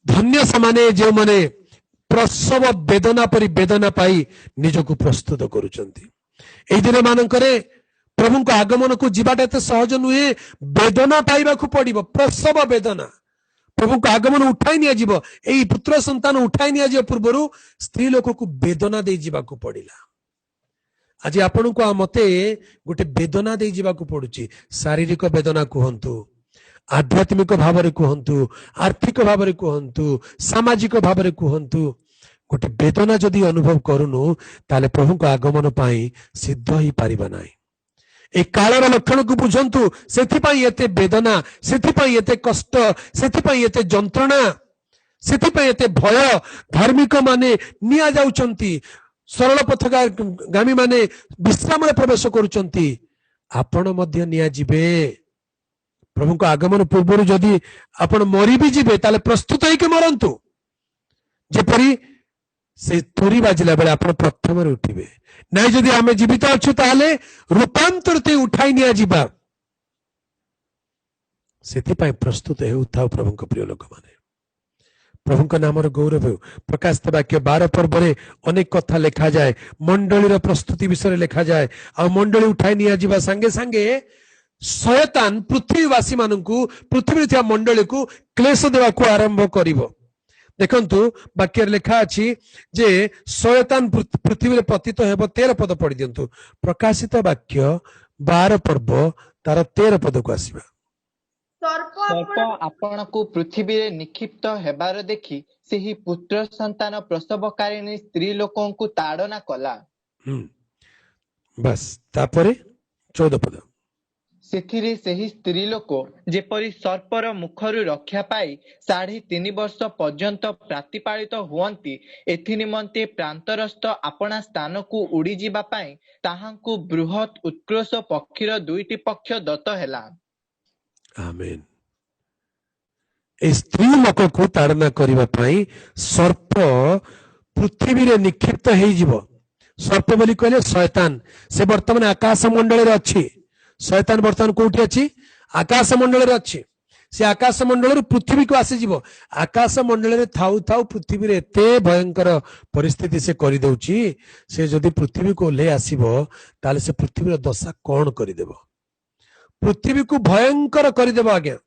धन्य समाने जो माने प्रसव वेदना परि वेदना पाई निजको प्रस्तुत करूचंती। एई दिन मानकरे प्रभु को आगमन को जीवाटा एते सहज नुहे वेदना पाइबा को पड़िबो प्रसव वेदना प्रभु को आगमन उठाई निया जीवो एई पुत्र संतान उठाई निया जीवो पूर्वरु स्त्री लोक को वेदना दे जीवा को पड़िला आज आपण को मते गोटे वेदना दे जीवा को पड़ुची शारीरिक वेदना कहंतु आध्यात्मिक भाव रे कहंतु आर्थिक भाव रे कहंतु सामाजिक भाव रे कहंतु गोटे वेदना जदि अनुभव करूनु ताले प्रभु को आगमन पाई सिद्ध ही पारिबा नाही ए कालर लक्षण को बुझंतु सेथिपाई एते वेदना सेथिपाई एते कष्ट सेथिपाई एते जंत्रणा सेथिपाई एते भय धार्मिक माने निया जाउचंती सरल पथगामी माने विश्राम रे प्रवेश करूचंती आपण मध्य निया जिबे प्रभु को आगमन पूर्व जदि आपण मरी भी जिबे ताले प्रस्तुत होइके मरंतु जेपरी से तुरी बाजिला बेले आपण प्रथम रे उठिबे नहीं जदि आमे जीवित अच्छु ताले रूपांतरित उठाई निया जिबा सेथिपाई प्रस्तुत हेउथाउ प्रभु को प्रिय लोक माने प्रभु को नाम गौरव हो प्रकाशित वाक्य 12 पर्व रे अनेक कथा लिखा जाए मंडली प्रस्तुति विषय लिखा जाए आ मंडली उठाई निया जिबा संगे संगे शयतान पृथ्वीवासी मानकु पृथ्वी थिया मंडली को क्लेश देवा को आरंभ करिवो देखंतु वाक्य लिखा अछि जे शयतान पृथ्वी रे पतित हेबो 13 पद पढ़ि दियंतु प्रकाशित वाक्य 12 पर्व तार 13 पद को आसीबा सर्प आपण को पृथ्वी रे निक्षिप्त हेबार देखि सेही पुत्र संतान प्रसवकारिणी स्त्री लोकों को ताड़ना कला बस तापरे 14 पद सेथिरे सेही स्त्री लोक जेपरी सर्पर मुखरु रक्षा पाई 3.5 वर्ष पर्यंत प्रतिपालित हुअंती एथि निमंते प्रांतरस्थ आपणा स्थान को उड़ी जीवा पाई ताहांकु बृहत उत्कृष्ट पक्षीर 2टी पक्ष दत्त हेला आमेन ए स्त्री लोक को ताड़ना करिवा पाई सर्प पृथ्वी रे निक्षिप्त हेई जीवो सर्प बोली कहले शैतान से वर्तमान आकाश मंडल रे अछि शैतान वर्तमान कोठी अछि आकाश मंडल रे अछि से आकाश मंडल रे पृथ्वी को आसी जीवो आकाश मंडल रे थाउ थाउ पृथ्वी रे एते भयंकर परिस्थिति से करि दउची से जदि पृथ्वी को ले आसीबो ताले से पृथ्वी रे दशा कोन करि देबो पृथ्वी को भयंकर करि देबो आज्ञा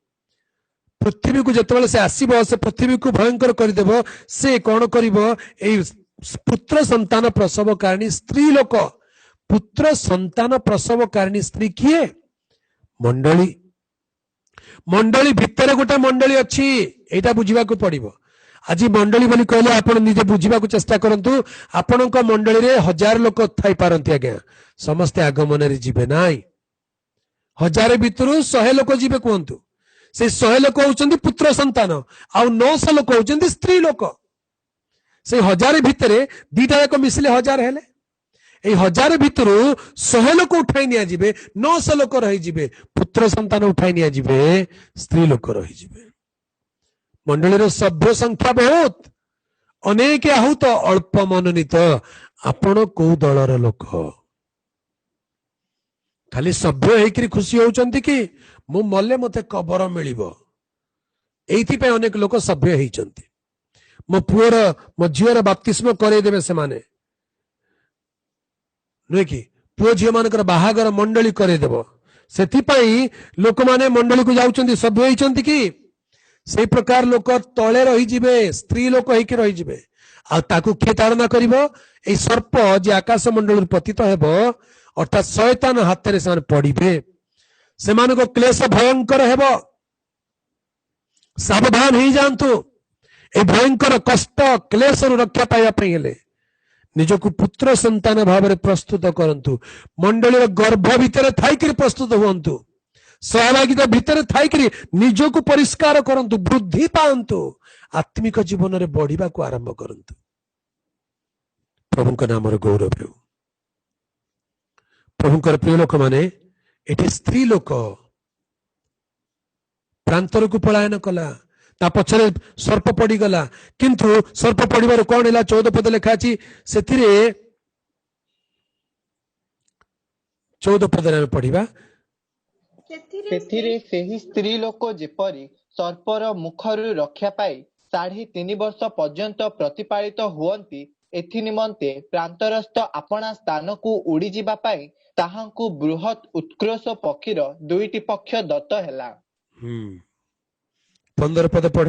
पृथ्वी को जतबेले से आसीबो से पृथ्वी को भयंकर करि देबो से कोन करिवो ए पुत्र संतान प्रसव कारिणी स्त्री लोक पुत्र संतान प्रसव कारिणी स्त्री किए मंडली मंडली भितर गोटे मंडली अच्छी एटा बुझिबा को पड़िबो आज मंडली बोली कहले आपण निजे बुझिबा को चेष्टा करंतु आपणक मंडली रे 1000 लोक थाई पारंती आज्ञा समस्त आगमन रे जिबे नाई 1000 भितरु 100 लोक जिबे कहंतु से 100 लोक होचंदी पुत्र संतान आ 900 लोक होचंदी स्त्री लोक से 1000 भितरे दीटा जाक मिसले 1000 हेले ए 1000 भितरु 100 लोक उठाई निया जिबे 900 लोक रही जिबे पुत्र संतान उठाई निया जिबे स्त्री लोक रही जिबे मंडली रो सभ्य संख्या बहुत अनेक आहुत अल्प मनोनीत आपण को दलर लोक खाली सभ्य हेकरी खुशी होउचंती कि मु मले मते कबर मिलिबो एथि पे अनेक लोक सभ्य हेइचंती मो पुअर मो झियर बाप्तिस्म करे देबे से माने नुहे कि पुओ झियो मानकर बाहागर मंडली करे देबो सेथिपाई लोक माने मंडली को जाउचंती सभ्य हेइचंती कि से प्रकार लोक तळे रही जिबे स्त्री लोक हेकि रही जिबे आ ताकू के ताड़ना करिवो ए सर्प जे आकाश मंडल पतित हेबो अर्थात शैतान हाथ रे से पड़िबे सेमान को क्लेश भयंकर हेबो सावधान ही जानतु ए भयंकर कष्ट क्लेश रक्षा पाइबा पई हेले निजको पुत्र संतान भाव में प्रस्तुत करंतु मंडली गर्भ भितर थाइकरी प्रस्तुत हुअंतु सहभागिता भितर थाइकरी निजको परिष्कार करंतु वृद्धि पांतु आत्मिक जीवन रे बढ़िबा को आरंभ करंतु प्रभु का नाम रे गौरव हो प्रभु कर प्रिय लोक माने एठी स्त्री लोक प्रांतर को पलायन कला ता पछरे सर्प पड़ी गला किंतु सर्प पड़िबार कोन हैला 14 पद लिखा अछि सेथिरे 14 पद रे पढ़िबा सेथिरे सेही स्त्री लोक जेपरी सर्पर मुखरु रक्षा पाई 3.5 वर्ष पर्यंत प्रतिपालित हुअंती ଏଥି ନିମନ୍ତେ ପ୍ରାନ୍ତରସ୍ଥ ଆପଣା ସ୍ଥାନକୁ ଉଡ଼ିଯିବା ପାଇଁ ତାହାଙ୍କୁ ବୃହତ୍ ଉତ୍କର୍ଷ ପକ୍ଷୀର 2ଟି ପକ୍ଷ ଦତ୍ତ ହେଲା। 15 ପଦ ପଢ।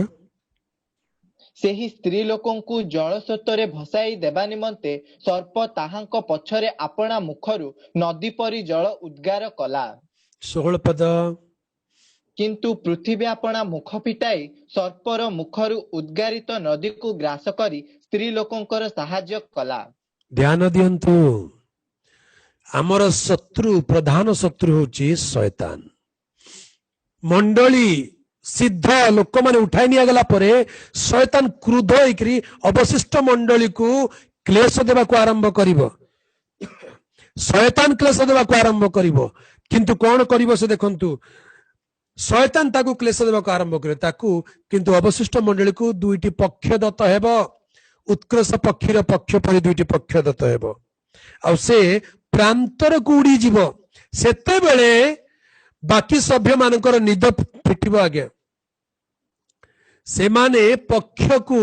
ସେହି ସ୍ତ୍ରୀ ଲୋକଙ୍କୁ ଜଳସ୍ରୋତରେ ଭସାଇ ଦେବା ନିମନ୍ତେ ସର୍ପ ତାହାଙ୍କ ପଛରେ ଆପଣା ମୁଖରୁ ନଦୀ ପରି ଜଳ ଉଦ୍ଗାର କଲା। 16 ପଦ। କିନ୍ତୁ ପୃଥିବୀ ଆପଣା ମୁଖ ଫିଟାଇ ସର୍ପର ମୁଖରୁ ଉଦ୍ଗାରିତ ନଦୀକୁ ଗ୍ରାସ କରି ସ୍ତ୍ରୀ ଲୋକଙ୍କର ସାହାଯ୍ୟ କଲା। ଧ୍ୟାନ ଦିଅନ୍ତୁ, ଆମର ଶତ୍ରୁ, ପ୍ରଧାନ ଶତ୍ରୁ ହଉଛି ଶୟତାନ। ମଣ୍ଡଳୀ ସିଦ୍ଧ ଲୋକମାନେ ଉଠାଇ ନିଆଗଲା ପରେ ଶୟତାନ କ୍ରୁଦ୍ଧ ହେଇକରି ଅବଶିଷ୍ଟ ମଣ୍ଡଳୀକୁ କ୍ଲେଶ ଦେବାକୁ ଆରମ୍ଭ କରିବ। ଶୟତାନ କ୍ଲେଶ ଦେବାକୁ ଆରମ୍ଭ କରିବ, କିନ୍ତୁ କଣ କରିବ ସେ ଦେଖନ୍ତୁ। ଶୟତାନ ତାକୁ କ୍ଲେଶ ଦେବାକୁ ଆରମ୍ଭ କରିବ, ତାକୁ କିନ୍ତୁ ଅବଶିଷ୍ଟ ମଣ୍ଡଳୀକୁ 2ଟି ପକ୍ଷ ଦତ୍ତ ହେବ। ଉତ୍କର୍ଷ ପକ୍ଷୀର ପକ୍ଷ ପରି 2ଟି ପକ୍ଷ ଦତ୍ତ ହେବ, ଆଉ ସେ ପ୍ରାନ୍ତରକୁ ଉଡ଼ିଯିବ। ସେତେବେଳେ ବାକି ସଭ୍ୟ ମାନଙ୍କର ନିଦ ଫିଟିବ। ଆଜ୍ଞା, ସେମାନେ ପକ୍ଷକୁ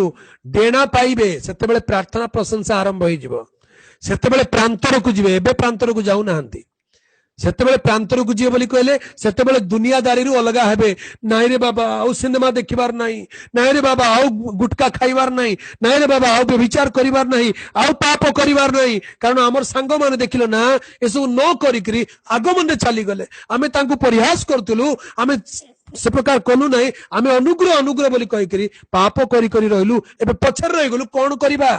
ଡେଣା ପାଇବେ। ସେତେବେଳେ ପ୍ରାର୍ଥନା ପ୍ରଶଂସା ଆରମ୍ଭ ହେଇଯିବ। ସେତେବେଳେ ପ୍ରାନ୍ତରକୁ ଯିବେ। ଏବେ ପ୍ରାନ୍ତରକୁ ଯାଉନାହାନ୍ତି। ସେତେବେଳେ ପ୍ରାନ୍ତରକୁ ଯିବେ ବୋଲି କହିଲେ ସେତେବେଳେ ଦୁନିଆଦାରୀରୁ ଅଲଗା ହେବେ। ନାଇଁ ରେ ବାବା ଆଉ ସିନେମା ଦେଖିବାର ନାହିଁ, ନାଇଁ ରେ ବାବା ଆଉ ଗୁଟକା ଖାଇବାର ନାହିଁ, ନାଇଁ ରେ ବାବା ଆଉ ବ୍ୟଭିଚାର କରିବାର ନାହିଁ, ଆଉ ପାପ କରିବାର ନାହିଁ। କାରଣ ଆମର ସାଙ୍ଗମାନେ ଦେଖିଲ ନା ଏସବୁ ନ କରିକିରି ଆଗମନରେ ଚାଲିଗଲେ। ଆମେ ତାଙ୍କୁ ପରିହାସ କରୁଥିଲୁ, ଆମେ ସେ ପ୍ରକାର କଲୁ ନାହିଁ। ଆମେ ଅନୁଗ୍ରହ ଅନୁଗ୍ରହ ବୋଲି କହିକିରି ପାପ କରି କରି ରହିଲୁ। ଏବେ ପଛରେ ରହିଗଲୁ, କଣ କରିବା?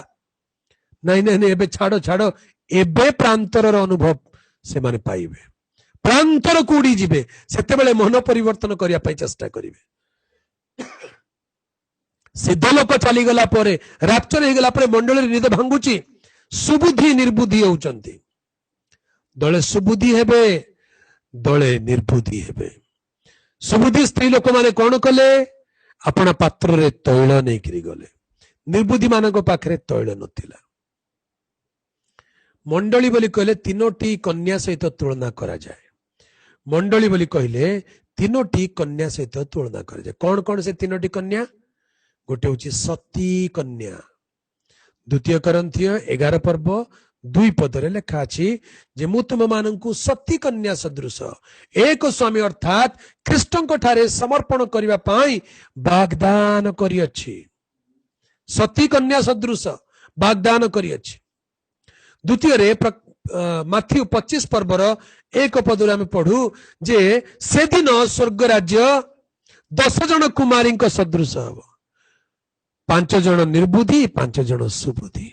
ନାଇଁ ନାଇଁ ନାଇଁ, ଏବେ ଛାଡ ଛାଡ। ଏବେ ପ୍ରାନ୍ତରର ଅନୁଭବ ସେମାନେ ପାଇବେ, ପ୍ରାନ୍ତରକୁ ଉଡ଼ିଯିବେ। ସେତେବେଳେ ମନ ପରିବର୍ତ୍ତନ କରିବା ପାଇଁ ଚେଷ୍ଟା କରିବେ। ସିଦ୍ଧ ଲୋକ ଚାଲିଗଲା ପରେ, ରାପ୍ଚର ହେଇଗଲା ପରେ ମଣ୍ଡଳୀରେ ନିଦ ଭାଙ୍ଗୁଛି। ସୁବୁଦ୍ଧି ନିର୍ବୁଦ୍ଧି ହେଉଛନ୍ତି। ଦଳେ ସୁବୁଦ୍ଧି ହେବେ, ଦଳେ ନିର୍ବୁଦ୍ଧି ହେବେ। ସୁବୁଦ୍ଧି ସ୍ତ୍ରୀ ଲୋକମାନେ କଣ କଲେ? ଆପଣା ପାତ୍ରରେ ତୈଳ ନେଇକିରି ଗଲେ। ନିର୍ବୁଦ୍ଧି ମାନଙ୍କ ପାଖରେ ତୈଳ ନଥିଲା। ମଣ୍ଡଳୀ ବୋଲି କହିଲେ 3ଟି କନ୍ୟା ସହିତ ତୁଳନା କରାଯାଏ। ମଣ୍ଡଳୀ ବୋଲି କହିଲେ 3ଟି କନ୍ୟା ସହିତ ତୁଳନା କରାଯାଏ। କଣ କଣ ସେ 3ଟି କନ୍ୟା? ଗୋଟେ ହଉଛି ସତୀ କନ୍ୟା। 2 କରିନ୍ଥିୟ 11 ପର୍ବ 2 ପଦରେ ଲେଖା ଅଛି ଯେ ମୁଁ ତୁମମାନଙ୍କୁ ସତୀ କନ୍ୟା ସଦୃଶ ଏକ ସ୍ୱାମୀ ଅର୍ଥାତ୍ ଖ୍ରୀଷ୍ଟଙ୍କ ଠାରେ ସମର୍ପଣ କରିବା ପାଇଁ ବାଗଦାନ କରିଅଛି। ସତୀ କନ୍ୟା ସଦୃଶ ବାଗଦାନ କରିଅଛି। ଦ୍ୱିତୀୟରେ ମାଥ୍ୟୁ 25 ପର୍ବର 1 ପଦରେ ଆମେ ପଢୁ ଯେ ସେଦିନ ସ୍ୱର୍ଗ ରାଜ୍ୟ 10 ଜଣ କୁମାରୀଙ୍କ ସଦୃଶ ହବ। 5 ଜଣ ନିର୍ବୁଦ୍ଧି, 5 ଜଣ ସୁବୁଦ୍ଧି।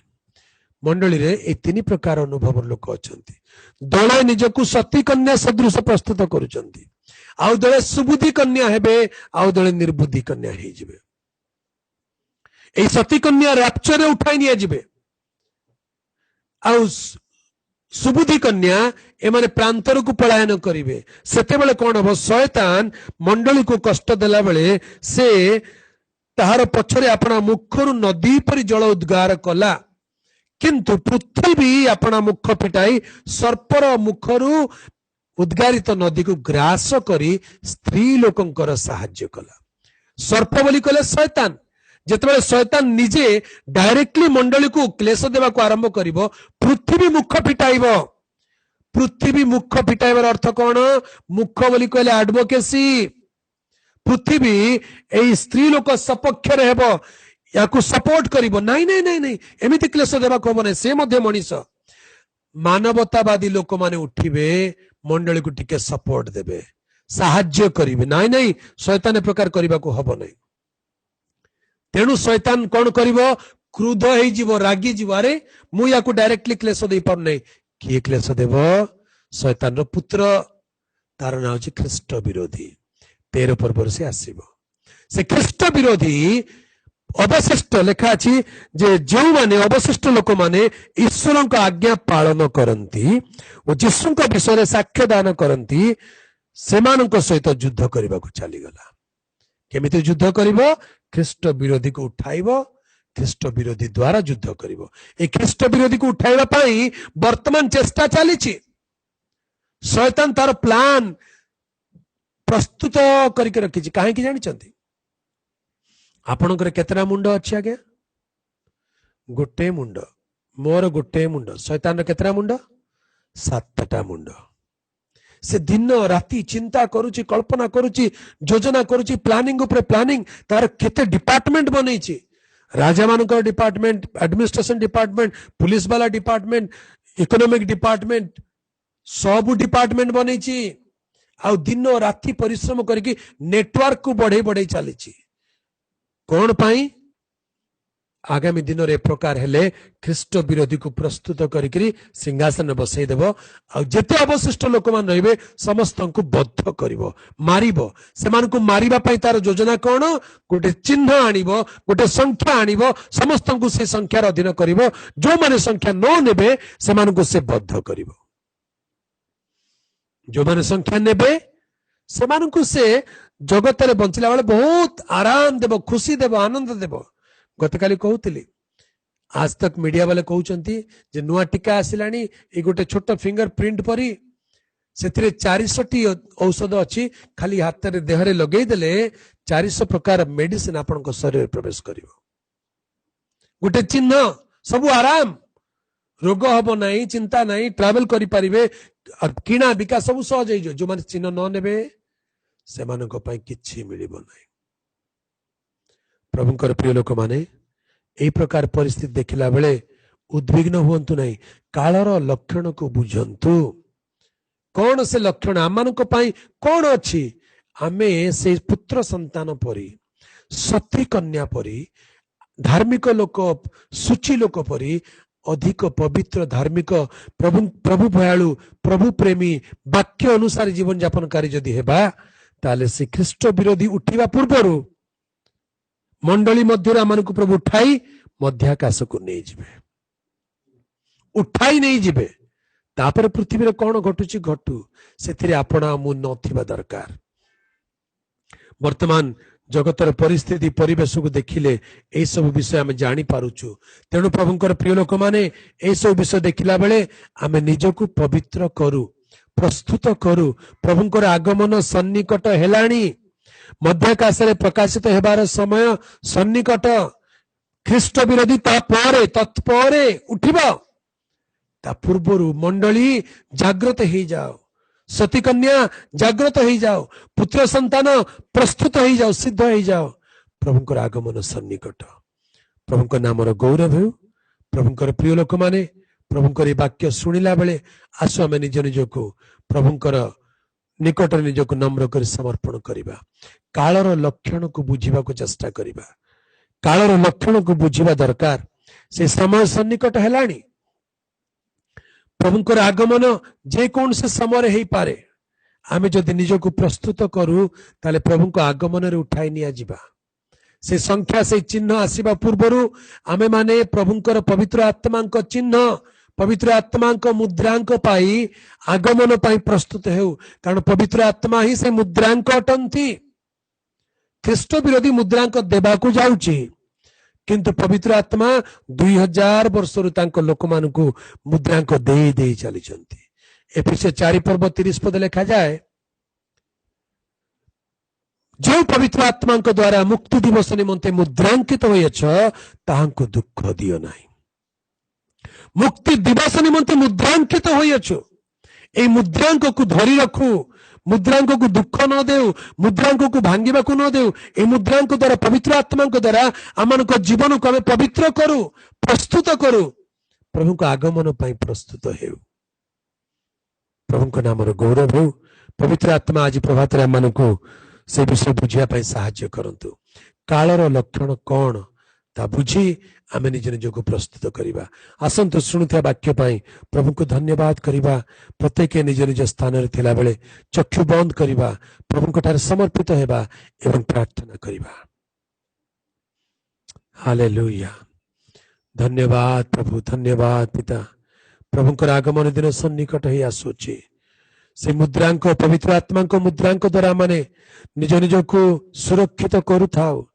ମଣ୍ଡଳୀରେ এই 3 ପ୍ରକାର ଅନୁଭବର ଲୋକ ଅଛନ୍ତି। ଦଳେ ନିଜକୁ ସତୀ କନ୍ୟା ସଦୃଶ ପ୍ରସ୍ତୁତ କରୁଛନ୍ତି, ଆଉ ଦଳେ ସୁବୁଦ୍ଧି କନ୍ୟା ହେବେ, ଆଉ ଦଳେ ନିର୍ବୁଦ୍ଧି କନ୍ୟା ହେଇଯିବେ। এই ସତୀ କନ୍ୟା ରାପ୍ଚରରେ ଉଠାଇ ନିଆଯିବେ, ଆଉ ସୁବୁଦ୍ଧି କନ୍ୟା ଏମାନେ ପ୍ରାନ୍ତରକୁ ପଳାୟନ କରିବେ। ସେତେବେଳେ କଣ ହବ? ଶୟତାନ ମଣ୍ଡଳୀକୁ କଷ୍ଟ ଦେଲା ବେଳେ ସେ ତାହାର ପଛରେ ଆପଣା ମୁଖରୁ ନଦୀ ପରି ଜଳ ଉଦ୍ଗାର କଲା, କିନ୍ତୁ ପୃଥିବୀ ଆପଣା ମୁଖ ଫିଟାଇ ସର୍ପର ମୁଖରୁ ଉଦ୍ଗାରିତ ନଦୀକୁ ଗ୍ରାସ କରି ସ୍ତ୍ରୀ ଲୋକଙ୍କର ସାହାଯ୍ୟ କଲା। ସର୍ପ ବୋଲି କହିଲେ ଶୟତାନ। ଯେତେବେଳେ ଶୟତାନ ନିଜେ ଡାଇରେକ୍ଟଲି ମଣ୍ଡଳୀକୁ କ୍ଲେଶ ଦେବାକୁ ଆରମ୍ଭ କରିବ, ପୃଥିବୀ ମୁଖ ଫିଟାଇବ। ପୃଥିବୀ ମୁଖ ଫିଟାଇବାର ଅର୍ଥ କଣ? ମୁଖ ବୋଲି କହିଲେ ଆଡଭୋକେସି। ପୃଥିବୀ ଏଇ ସ୍ତ୍ରୀ ଲୋକ ସପକ୍ଷରେ ହେବ, ୟାକୁ ସପୋର୍ଟ କରିବ। ନାଇଁ ନାଇଁ ନାଇଁ ନାଇଁ, ଏମିତି କ୍ଲେଶ ଦେବାକୁ ହବ ନାହିଁ, ସେ ମଧ୍ୟ ମଣିଷ। ମାନବତାବାଦୀ ଲୋକମାନେ ଉଠିବେ, ମଣ୍ଡଳୀକୁ ଟିକେ ସପୋର୍ଟ ଦେବେ, ସାହାଯ୍ୟ କରିବେ। ନାଇଁ ନାଇଁ, ଶୟତାନ ଏ ପ୍ରକାର କରିବାକୁ ହବ ନାହିଁ। ତେଣୁ ଶୟତାନ କଣ କରିବ? କ୍ରୁଦ୍ଧ ହେଇଯିବ, ରାଗିଯିବ। ଆରେ ମୁଁ ୟାକୁ ଡାଇରେକ୍ଟଲି କ୍ଲେଶ ଦେଇ ପାରୁନାହିଁ। କିଏ କ୍ଲେଶ ଦେବ? ଶୟତାନର ପୁତ୍ର, ତାର ନାଁ ହଉଛି ଖ୍ରୀଷ୍ଟ ବିରୋଧୀ। 13 ପର୍ବରେ ସେ ଆସିବ। ସେ ଖ୍ରୀଷ୍ଟ ବିରୋଧୀ ଅବଶିଷ୍ଟ ଲେଖା ଅଛି ଯେ ଯେଉଁମାନେ ଅବଶିଷ୍ଟ ଲୋକମାନେ ଈଶ୍ୱରଙ୍କ ଆଜ୍ଞା ପାଳନ କରନ୍ତି ଓ ଯୀଶୁଙ୍କ ବିଷୟରେ ସାକ୍ଷ୍ୟ ଦାନ କରନ୍ତି, ସେମାନଙ୍କ ସହିତ ଯୁଦ୍ଧ କରିବାକୁ ଚାଲିଗଲା। କେମିତି ଯୁଦ୍ଧ କରିବ? ଖ୍ରୀଷ୍ଟ ବିରୋଧୀକୁ ଉଠାଇବ, ଖ୍ରୀଷ୍ଟ ବିରୋଧୀ ଦ୍ୱାରା ଯୁଦ୍ଧ କରିବ। এই ଖ୍ରୀଷ୍ଟ ବିରୋଧୀକୁ ଉଠାଇବା ପାଇଁ ବର୍ତ୍ତମାନ ଚେଷ୍ଟା ଚାଲିଛି। ଶୟତାନ ତାର ପ୍ଲାନ ପ୍ରସ୍ତୁତ କରିକି ରଖିଛି। କାହିଁକି ଜାଣିଛନ୍ତି? ଆପଣଙ୍କର କେତେଟା ମୁଣ୍ଡ ଅଛି ଆଜ୍ଞା? ଗୋଟେ ମୁଣ୍ଡ। मोर गोटे मुंड शैतान केतरा मुंड 7टा मुंड से दिन राति चिंता करुची कल्पना करुची योजना करुची प्लानिंग उपरे प्लानिंग तार केते डिपार्टमेंट बनैछि राजा मानकर डिपार्टमेंट एडमिनिस्ट्रेशन डिपार्टमेंट पुलिस वाला डिपार्टमेंट इकोनॉमिक डिपार्टमेंट सब डिपार्टमेंट बनैछि आ दिन राति परिश्रम करके नेटवर्क को बढ़े बढ़े चली कौन पाई आगामी दिन रे प्रकार हेले ख्रीष्ट विरोधी को प्रस्तुत करी सिंहासन बसई देव आते अवशिष्ट लोक मान रहिबे समस्त को बद्ध करिवो मारिबो सेमानकु मारिबा पई तार योजना कोन गोटे चिन्ह आनिबो गोटे संख्या आनिबो समस्त को से संख्यार अधीन करिवो जो माने संख्या न नेबे सेमानकु से बद्ध करिवो जो माने संख्या नेबे सेमानकु से जगत रे बंचिला बेले बहुत आराम देबो खुशी देबो आनंद देबो गतकाली कहूली आज तक मीडिया वाले कहते जे नुआ टीका आसिलानी ए गोटे छोट फिंगर प्रिंट परी से 400टी औषध अच्छी खाली हाथ रे देहरे लगे देले 400 प्रकार मेडिसिन आपण शरीर प्रवेश करिवो गोटे चिन्ह सब आराम रोग हबो नहीं चिंता नहीं ट्रैवल करि परिबे किना बिका सब सहज हो जो माने चिन्ह न नेबे से मानको पई किछि मिलिबो नहीं प्रभुंकर प्रिय लोक माने एई प्रकार परिस्थिति देखिला बेले उद्विग्न हुंतु नहीं कालर लक्षण को बुझंतु कौन से लक्षण आमानक पई कौन अछि आमे से पुत्र संतान परी सती कन्या परी धार्मिक लोक सुचि लोक परी अधिक पवित्र धार्मिक प्रभु भयालु प्रभु प्रेमी वाक्य अनुसार जीवन यापन कारी जदि हेबा ताले से ख्रीष्ट विरोधी उठिबा पूर्वरु मंडली मध्य आम को प्रभु उठाई मध्याकाश को नहीं जिबे उठाई नहीं जिबे तापर पृथ्वी रे कौन घटुची घटू से आपना मु नथिबा दरकार वर्तमान जगतर परिस्थिति परिवेश को देखिले ए सब विषय आम जानी पारुछु तेणु प्रभुंकर प्रिय लोक माने ए सब विषय देखिला बेले आमे निजको पवित्र करू प्रस्तुत करू प्रभुंकर आगमन सन्निकट हेलाणी मध्याकाश प्रकाशित हेबार समय सन्निकट ख्रीष्ट विरोधी तत्परे उठिबा ता पूर्वरु मंडली जागृत हो जाओ सती कन्या जागृत हो जाओ पुत्र संतान प्रस्तुत हो जाओ सिद्ध हो जाओ प्रभुंकर आगमन सन्निकट प्रभुंकर नामर गौरव हो प्रभुंकर प्रिय लोक माने प्रभुंकर वाक्य शुणिला बेले आसु आमे निज निज को प्रभुंकर निकट निजक नम्र कर समर्पण करिबा कालर लक्षण को बुझिबा को चेष्टा करिबा कालर लक्षण को बुझिबा दरकार से समय सन्निकट हेलानी प्रभुंकर आगमन जे कौन से समय हे पारे आमे जदि निजको प्रस्तुत करू ताले प्रभुंको आगमन रे उठाई निया जिबा से संख्या से चिन्ह आसीबा पूर्वरु आमे माने प्रभुंकर पवित्र आत्मांक चिन्ह पवित्र आत्मांक मुद्रांक पाई आगमन पाई प्रस्तुत हेउ कारण पवित्र आत्मा ही से मुद्रांक अटंती ख्रीष्ट विरोधी मुद्रांक देबाकू जाउची किंतु पवित्र आत्मा 2000 वर्षरु तांको लोकमानकू मुद्रांक देई देई चली चंती एफिसियस 4:30 लिखा जाए जो पवित्र आत्मांक द्वारा मुक्ति दिवस निमंते मुद्रांकित होइछ ताहांको दुख दियो नाही मुक्ति दिवस निमंते मुद्रांकित होइछ ए मुद्रांक को धरी रखू मुद्रांक को दुख न देउ मुद्रांक को भांगिबा को न देउ ए मुद्रांक द्वारा पवित्र आत्मांक द्वारा आमनक जीवन को हमें पवित्र करू प्रस्तुत करू प्रभु को आगमन पाई प्रस्तुत हेउ प्रभु को नामर गौरव हो पवित्र आत्मा आज प्रभात रे आमनक से विषय बुझिया पाई सहायता करंतु कालर लक्षण कौन ता बुझी आमे निज निज को प्रस्तुत करिबा आसंतु शुणुथिया वाक्य पाई प्रभु को धन्यवाद करिबा प्रत्येक निज निज स्थान रे थिला बेले चक्षु बंद करिबा प्रभु को ठारे समर्पित हेबा एवं प्रार्थना करिबा हालेलुया धन्यवाद प्रभु धन्यवाद पिता प्रभु को आगमन दिन सन्निकट ही आसुची से मुद्रांक पवित्र आत्मांक मुद्रांक द्वारा माने निज निज को सुरक्षित करूथाओ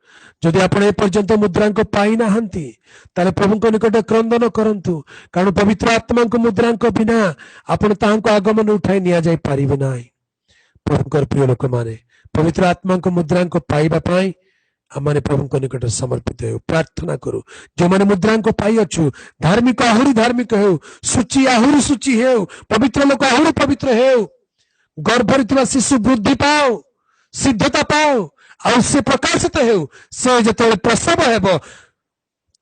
जदि आपण ए पर्यंत मुद्रांक पाई नाहंती ताले प्रभुंक निकट क्रंदन करंतु कारण पवित्र आत्मांक मुद्रांक बिना आपण तांको आगमन उठाई निया जाय पारिबे नाही प्रभुंकर प्रिय लोक माने पवित्र आत्मांक मुद्रांक पाइबा पाई आम प्रभु निकट समर्पित हो प्रार्थना करू जो मैंने मुद्रा को पाई अच्छु धार्मिक आहुरी धार्मिक हो सूची आहुरी सूची हो पवित्र लोक आहुरी पवित्र हो गर्भरे शिशु वृद्धि पाओ सिद्धता पाओ आ से प्रकाशित हो से जो प्रसव हेब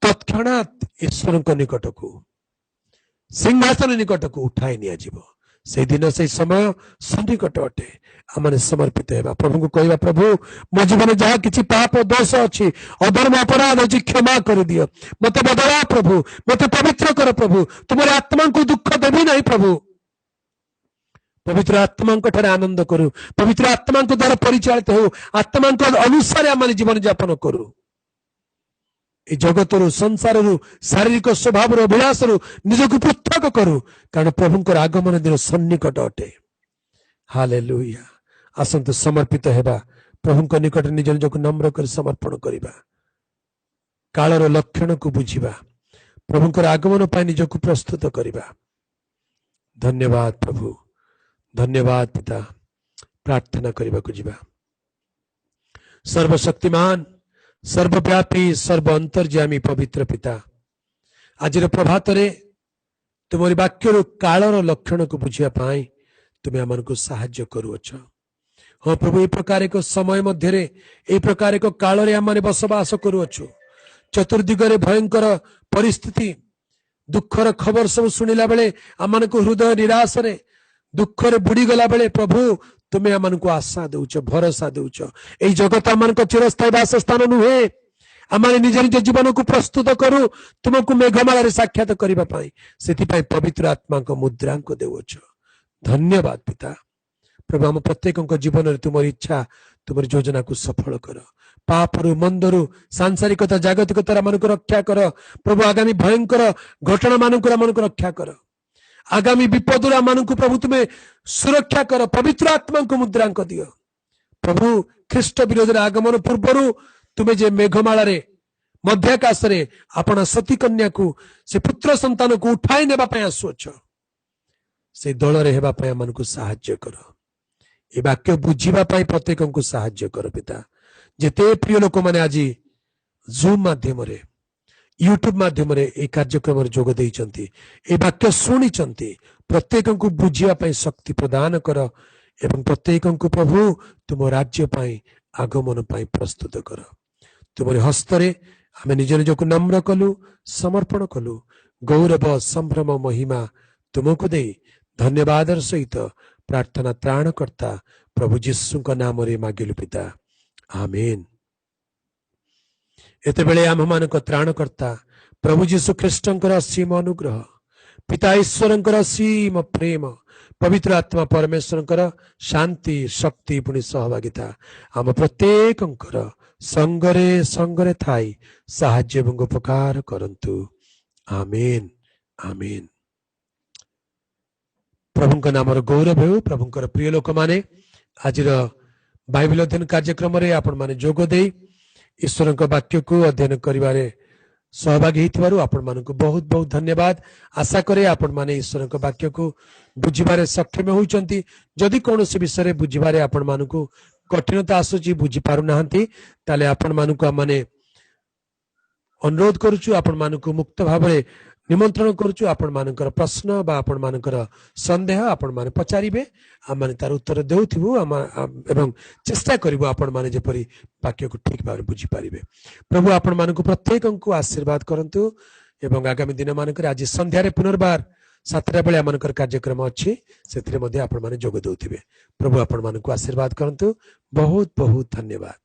तत्क्षणात ईश्वर निकट को सिंहासन निकट को उठाई नियाजिबो से दिन से समय सन्निकट अटे आम समर्पित होगा प्रभु को कहवा प्रभु मो जीवन जहाँ किसी पाप दोष अच्छी अधर्म अपराध अच्छी क्षमा कर दियो मत बदला प्रभु मत पवित्र कर प्रभु तुम्हारे आत्मा को दुख देवी नहीं प्रभु पवित्र आत्मा आनंद करू पवित्र आत्मा द्वारा परिचालित हो आत्मा अनुसार आम जीवन यापन करू ए जगत संसार शारीरिक स्वभाव अभिलाष निजक पृथक करू कारण प्रभुंकर आगमन दिन सन्निकट अटे हालेलुया आसंतु समर्पित हेबा प्रभुंक निकट निज निजक नम्र कर समर्पण करिबा कालर लक्षण को बुझिबा प्रभुंकर आगमन पाई निजक प्रस्तुत करिबा धन्यवाद प्रभु धन्यवाद पिता प्रार्थना करबा को जिबा सर्वशक्तिमान सर्वव्यापी सर्व अंतर्यामी पवित्र पिता आज प्रभात रे तुम वाक्य कालर लक्षण को बुझिया पाई तुम्हें आम को साहाय्य करुअछ हाँ प्रभु ए प्रकार एक समय मध्य ए प्रकार एक काल रे आम बसवास करुअछु चतुर्दिगरे भयंकर परिस्थिति दुखर खबर सब शुणिला बेले आम को हृदय निराश रे दुखरे बुड़ी गला बेले प्रभु तुम्हें आम को आशा दौच भरोसा दौच यही जगत आम चिरस्थायी बासस्थान नुहे आम निज निज जीवन को प्रस्तुत करू तुमको मेघमाला साक्षात करने से पवित्र आत्मा को मुद्रा को देउछ धन्यवाद पिता प्रभु आम प्रत्येक जीवन तुम इच्छा तुम योजना को सफल कर पापरु मंदरु सांसारिकता जागतिकता मान रक्षा कर प्रभु आगामी भयंकर घटना मान रक्षा कर आगामी विपद मान प्रभु तुम्हें सुरक्षा कर पवित्र आत्मा को मुद्रा दियो प्रभु ख्रीष्ट विरोध आगमन पूर्व तुम्हें जे मेघमाला मध्याकाश रे आपण सती कन्या को से पुत्र संतान को उठाई नेबा पय आसुछ से दल रे हेबा पय मन को सहाय्य कर ए वाक्य बुझिबा पय प्रत्येक को सहाय्य कर पिता जेते प्रिय लोक माने आज जूम माध्यम रे यूट्यूब माध्यम रे ए कार्यक्रम जोग देइचंती ए वाक्य सुनिचंती प्रत्येक को बुझिबा पय शक्ति प्रदान कर एवं प्रत्येक को प्रभु तुम राज्य पय आगमन पय प्रस्तुत कर तुम हस्तरे आम निज निज को नम्र कलु समर्पण कलु गौरव संभ्रम महिमा तुमको दे धन्यवाद सहित प्रार्थना त्राणकर्ता प्रभु जीशु नाम रे मागिलु पिता आमेन एते बेले आम मानक त्राणकर्ता प्रभु जीशु ख्रीष्टंकर असीम अनुग्रह पिता ईश्वरंकर असीम प्रेम पवित्र आत्मा परमेश्वरंकर शांति शक्ति पुनि सहभागिता आम प्रत्येकंकर संगरे संगरे थाई साहाय्य एवं उपकार करंतु आमेन आमेन प्रभुंक नाम गौरव हो प्रभुंकर प्रिय लोक माने आज बाइबल अध्ययन कार्यक्रम रे आपण माने जोग दे ईश्वर वाक्य को अध्ययन करिवारे सहभागी होइथिबारु आपण मानकु बहुत बहुत धन्यवाद आशा करे आपण माने ईश्वर वाक्य को बुझिबारे सक्षम होइचंती जदि कोनोसी विषय बुझिबारे आपण मानकु कठिनता आसुची बुझी पारु नाहंती ताले आपण मानकु माने अनुरोध करूछु आपण मानकु मुक्त भाबरे निमंत्रण करूछु आपण मानकर प्रश्न बा आपण मानकर संदेह आपण माने पचारिबे आ माने तार उत्तर देउथिबु एवं चेष्टा करिवु आपण माने जेपरि वाक्य को ठीक भाबरे बुझी पारिबे प्रभु आपण मानकु प्रत्येक को आशीर्वाद करंतु एवं आगामी दिन मानकर आज संध्या रे पुनर्बार 7टा बेले आमनकर कार्यक्रम अछि सेथिरे मध्ये आपण माने जोग देउथिबे प्रभु आपण मानकु आशीर्वाद करंतु बहुत बहुत धन्यवाद।